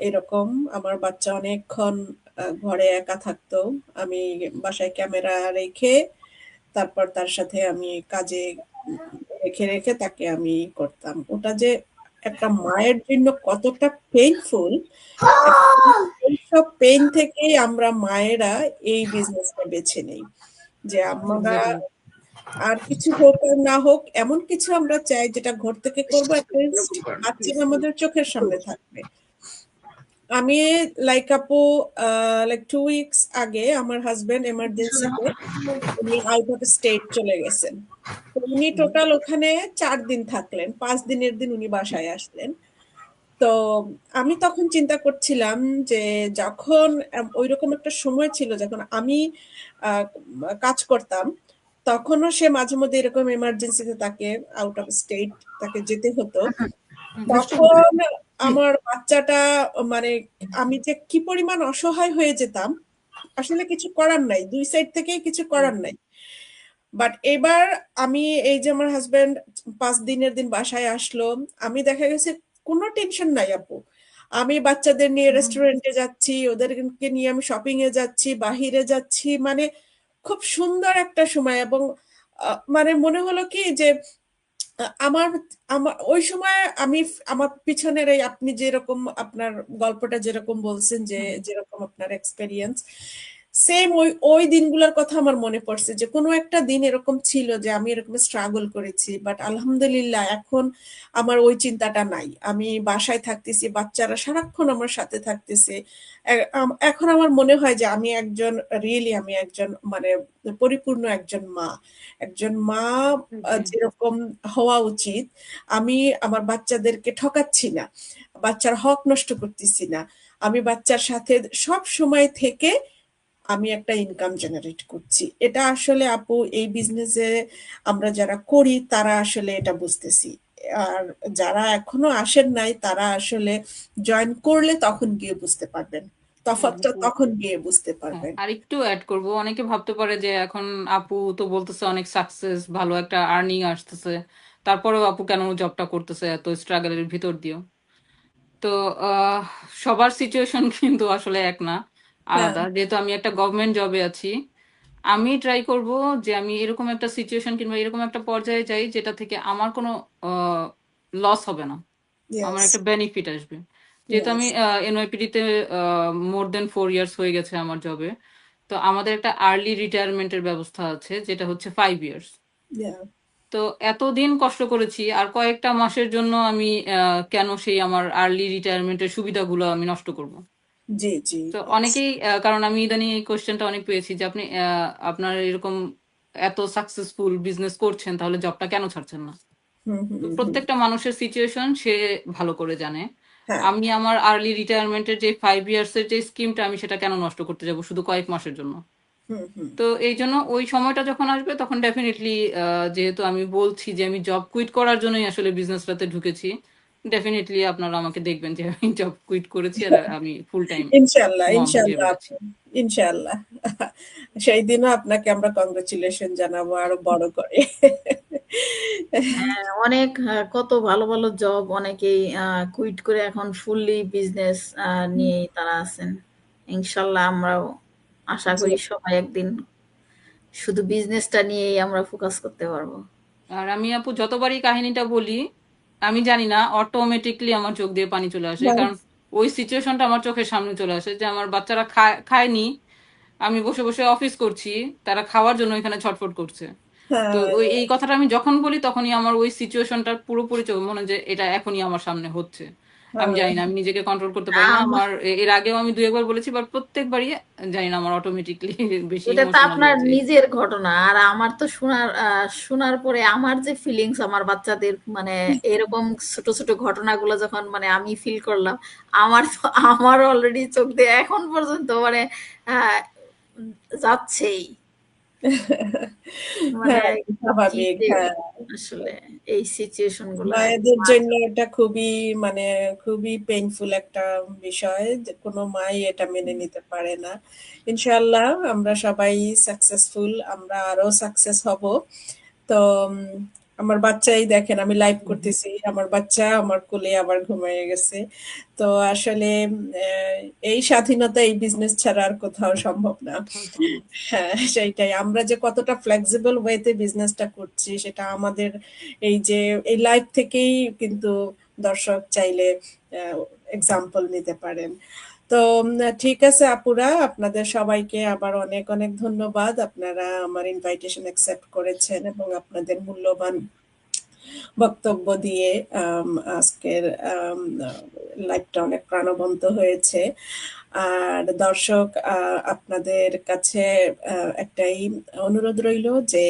Speaker 1: এরকম আমার বাচ্চা অনেকক্ষণ ঘরে একা থাকতো। আমি বাসায় ক্যামেরা রেখে তারপর তার সাথে আমি কাজে রেখে রেখে তাকে আমি করতাম। ওটা যে একটা মায়ের জন্য কতটা পেইনফুল, এইসব পেইন থেকেই আমরা মায়েরা এই বিজনেসটা বেছে নেই যে আমরা
Speaker 2: এক্স্যাক্টলি।
Speaker 1: আর কিছু হোক আর না হোক এমন কিছু আমরা চাই যেটা ঘর থেকে করবো, অ্যাটলিস্ট বাচ্চারা আমাদের চোখের সামনে থাকবে। আমি লাইক আপু, লাইক 2 উইকস আগে আমার হাজবেন্ড এমার্জেন্সিতে উনি আউট অফ স্টেট চলে গেছেন। তো উনি টোটাল ওখানে 4 দিন থাকলেন, 5 দিনের দিন উনি বাসায় আসলেন। তো তো আমি তখন চিন্তা করছিলাম যে যখন ওইরকম একটা সময় ছিল যখন আমি আহ, কাজ করতাম, তখনও সে মাঝে মধ্যে এরকম এমার্জেন্সিতে তাকে আউট অফ স্টেট তাকে যেতে হতো।
Speaker 4: দুষ্টু
Speaker 1: তখন আমার বাচ্চাটা মানে আমি যে কি পরিমাণ অসহায় হয়ে যেতাম, আসলে কিছু করার নাই, দুই সাইড থেকেই কিছু করার নাই। বাট এবার আমি এই যে আমার হাজবেন্ড 5 দিনের দিন বাসায় আসলো, আমি দেখা গেছে কোনো টেনশন নাই আপু। আমি বাচ্চাদের নিয়ে রেস্টুরেন্টে যাচ্ছি, ওদেরকে নিয়ে আমি শপিং এ যাচ্ছি, বাহিরে যাচ্ছি, মানে খুব সুন্দর একটা সময়। এবং মানে মনে হলো কি যে আমার আমার ওই সময় আমি আমার পিছনের এই আপনি যেরকম আপনার গল্পটা যেরকম বলছেন, যে যেরকম আপনার এক্সপেরিয়েন্স, সেম ওই ওই দিনগুলোর কথা আমার মনে পড়ছে যে কোনো একটা দিন এরকম ছিল যে আমি এরকম স্ট্রাগল করেছি। বাট আলহামদুলিল্লাহ এখন আমার ওই চিন্তাটা নাই। আমি বাসায় থাকতেছি, বাচ্চারা সারাক্ষণ আমার সাথে থাকতেছে। এখন আমার মনে হয় যে আমি একজন রিয়েলি আমি একজন মানে পরিপূর্ণ একজন মা। একজন মা যেরকম হওয়া উচিত, আমি আমার বাচ্চাদেরকে ঠকাচ্ছি না, বাচ্চার হক নষ্ট করতেছি না, আমি বাচ্চার সাথে সব সময় থেকে আমি একটা ইনকাম জেনারেট করছি। এটা আসলে আপু এই বিজনেসে আমরা যারা করি তারা আসলে এটা বুঝতেছি। আর যারা এখনো আসেন নাই তারা আসলে জয়েন করলে তখন গিয়ে বুঝতে পারবেন, তফাৎটা তখন গিয়ে বুঝতে পারবেন।
Speaker 2: আর একটু অ্যাড করব, অনেকে ভাবতে পারে যে এখন আপু তো বলতেছে অনেক সাকসেস, ভালো একটা আর্নিং আসতেছে, তারপরেও আপু কেন জবটা করতেছে এত স্ট্রাগলের ভিতর দিয়েও। তো আহ, সবার সিচুয়েশন কিন্তু আসলে এক না,
Speaker 1: হ্যাঁ,
Speaker 2: আলাদা। যেহেতু আমি একটা গভর্নমেন্ট জবে আছি, আমি ট্রাই করব যে আমি এরকম একটা সিচুয়েশন কিংবা এরকম একটা পর্যায়ে যাই যেটা থেকে আমার কোনো লস হবে না, আমার
Speaker 1: ইয়েস,
Speaker 2: একটা বেনিফিট আসবে। যেহেতু
Speaker 1: ইয়েস,
Speaker 2: আমি এনওয়াইপিডি তে মোর দেন 4 ইয়ার্স হয়ে গেছে আমার জবে, তো আমাদের একটা আর্লি রিটায়ারমেন্টের ব্যবস্থা আছে যেটা হচ্ছে 5 ইয়ার্স।
Speaker 1: ইয়া,
Speaker 2: তো এতদিন কষ্ট করেছি, আর কয়েকটা মাসের জন্য আমি কেন সেই আমার আর্লি রিটায়ারমেন্টের সুবিধাগুলো আমি নষ্ট করব?
Speaker 1: জি জি,
Speaker 2: তো
Speaker 1: ইয়েস,
Speaker 2: অনেকেই কারণ আমি ইদানিং এই কোশ্চেনটা অনেক পেয়েছি যে আপনি আপনার এরকম এত সাকসেসফুল বিজনেস করছেন, তাহলে জবটা কেন ছাড়ছেন না?
Speaker 1: হুম হুম
Speaker 2: তো
Speaker 1: হুম,
Speaker 2: প্রত্যেকটা মানুষের সিচুয়েশন সে ভালো করে জানে।
Speaker 1: হ্যাঁ,
Speaker 2: আমি আমার আর্লি রিটায়ারমেন্টের যে 5 ইয়ার্স এর যে স্কিমটা, আমি সেটা কেন নষ্ট করতে যাব শুধু কয়েক মাসের জন্য?
Speaker 1: হুম হুম,
Speaker 2: তো এই জন্য ওই সময়টা যখন আসবে তখন ডেফিনেটলি, যেহেতু আমি বলছি যে আমি জব কুইট করার জন্যই আসলে বিজনেসটাতে ঢুকেছি, ডেফিনেটলি আপনারা আমাকে দেখবেন যে আমি জব কুইট করেছি আর আমি ফুল টাইম
Speaker 1: ইনশাল্লাহ
Speaker 2: মম হয়ে
Speaker 1: ইনশাল্লাহ
Speaker 2: বেড়াচ্ছি।
Speaker 1: আপু, ইনশাল্লাহ। সেই দিনও আপনাকে আমরা কংগ্রেচুলেশন জানাবো আরো বড় করে।
Speaker 4: হ্যাঁ, অনেক কত ভালো ভালো জব অনেকেই কুইট করে এখন ফুললি বিজনেস নিয়েই তারা আছেন। ইনশাল্লাহ আমরাও আশা
Speaker 1: জি,
Speaker 4: করি সবাই একদিন শুধু বিজনেসটা নিয়েই আমরা ফোকাস করতে পারবো।
Speaker 2: আর আমি আপু যতবারই কাহিনীটা বলি, আমি জানি না অটোমেটিকলি আমার চোখ দিয়ে পানি চলে আসে,
Speaker 1: হ্যাঁ,
Speaker 2: কারণ ওই সিচুয়েশনটা আমার চোখের সামনে চলে আসে যে আমার বাচ্চারা খায়নি, আমি বসে বসে অফিস করছি, তারা খাওয়ার জন্য এখানে ছটফট করছে। তো
Speaker 1: হ্যাঁ,
Speaker 2: ওই এই কথাটা আমি যখন বলি তখনই আমার ওই সিচুয়েশনটা পুরোপুরি মনে হয় যে এটা এখনই আমার সামনে হচ্ছে। আমি
Speaker 1: হ্যাঁ,
Speaker 2: জানি না, আমি নিজেকে কন্ট্রোল করতে পারি না।
Speaker 4: আম-
Speaker 2: আমার এর আগেও আমি 2 একবার বলেছি, বাট প্রত্যেকবারই জানি না আমার অটোমেটিকলি বেশি
Speaker 4: এটা তো
Speaker 2: ইমোশনাল
Speaker 4: আপনার
Speaker 2: হয়ে যায়।
Speaker 4: নিজের ঘটনা, আর আমার তো শোনার পরে আমার যে ফিলিংস আমার বাচ্চাদের মানে এরকম ছোট ছোট ঘটনাগুলো যখন মানে আমি ফিল করলাম, আমার অলরেডি চোখ দিয়ে এখন পর্যন্ত মানে আহ, যাচ্ছেই মানে
Speaker 1: হ্যাঁ,
Speaker 4: কি
Speaker 1: স্বাভাবিক,
Speaker 4: যে
Speaker 1: হ্যাঁ।
Speaker 4: আসলে এই সিচুয়েশন গুলা
Speaker 1: মায়েদের জন্য এটা খুবই মানে খুবই পেইনফুল একটা বিষয়, যে কোনো মাই এটা মেনে নিতে পারে না। ইনশাআল্লাহ আমরা সবাই সাকসেসফুল, আমরা আরো সাকসেস হব। তো আমার বাচ্চাই দেখেন, আমি লাইভ করতেছি, আমার বাচ্চা আমার কোলে আবার ঘুমিয়ে গেছে। তো আসলে এই স্বাধীনতা এই বিজনেস ছাড়া আর কোথাও সম্ভব না।
Speaker 2: কোথাও সম্ভব।
Speaker 1: হ্যাঁ, সেইটাই, আমরা যে কতটা ফ্লেক্সিবল ওয়েতে বিজনেসটা করছি সেটা আমাদের এই যে এই লাইভ থেকেই কিন্তু দর্শক চাইলে এক্সাম্পল নিতে পারেন। তো ঠিক আছে আপুরা, আপনাদের সবাইকে আবার অনেক অনেক ধন্যবাদ। আপনারা আমার ইনভাইটেশন অ্যাকসেপ্ট করেছেন এবং আপনাদের মূল্যবান বক্তব্য দিয়ে আজকের লাইভটা অনেক প্রাণবন্ত হয়েছে। আর দর্শক, আপনাদের কাছে একটাই অনুরোধ রইল যে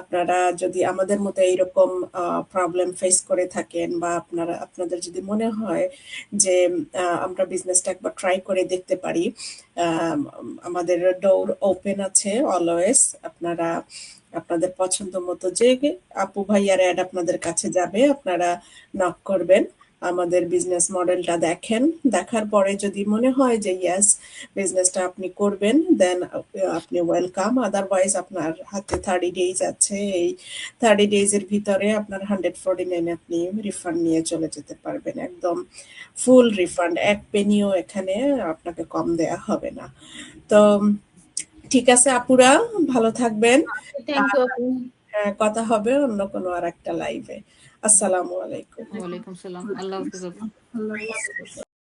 Speaker 1: আপনারা যদি আমাদের মতো এইরকম প্রবলেম ফেস করে থাকেন, বা আপনাদের যদি মনে হয় যে আমরা বিজনেসটা একবার ট্রাই করে দেখতে পারি, আমাদের ডোর ওপেন আছে অলওয়েজ। আপনারা আপনাদের পছন্দ মতো যে আপু ভাইয়ার অ্যাড আপনাদের কাছে যাবে, আপনারা নক করবেন, আমাদের বিজনেস মডেলটা দেখেন, দেখার পরে যদি মনে হয় যে ইয়াস বিজনেসটা আপনি করবেন, দেন আপনি ওয়েলকাম। আদারওয়াইজ আপনার হাতে 30 ডেজ আছে, এই 30 ডেজ এর ভিতরে আপনার 149 আপনি রিফান্ড নিয়ে চলে যেতে পারবেন, একদম ফুল রিফান্ড, এক পেনিও এখানে আপনাকে কম দেয়া হবে না। তো ঠিক আছে আপুরা, ভালো থাকবেন।
Speaker 4: থ্যাংক ইউ আপু।
Speaker 1: কথা হবে অন্য কোনো আর একটা লাইভে। আসসালামু আলাইকুম।
Speaker 2: ওয়ালাইকুম সালাম। আল্লাহ হাফিজ আপু।
Speaker 3: আল্লাহ হাফেজ।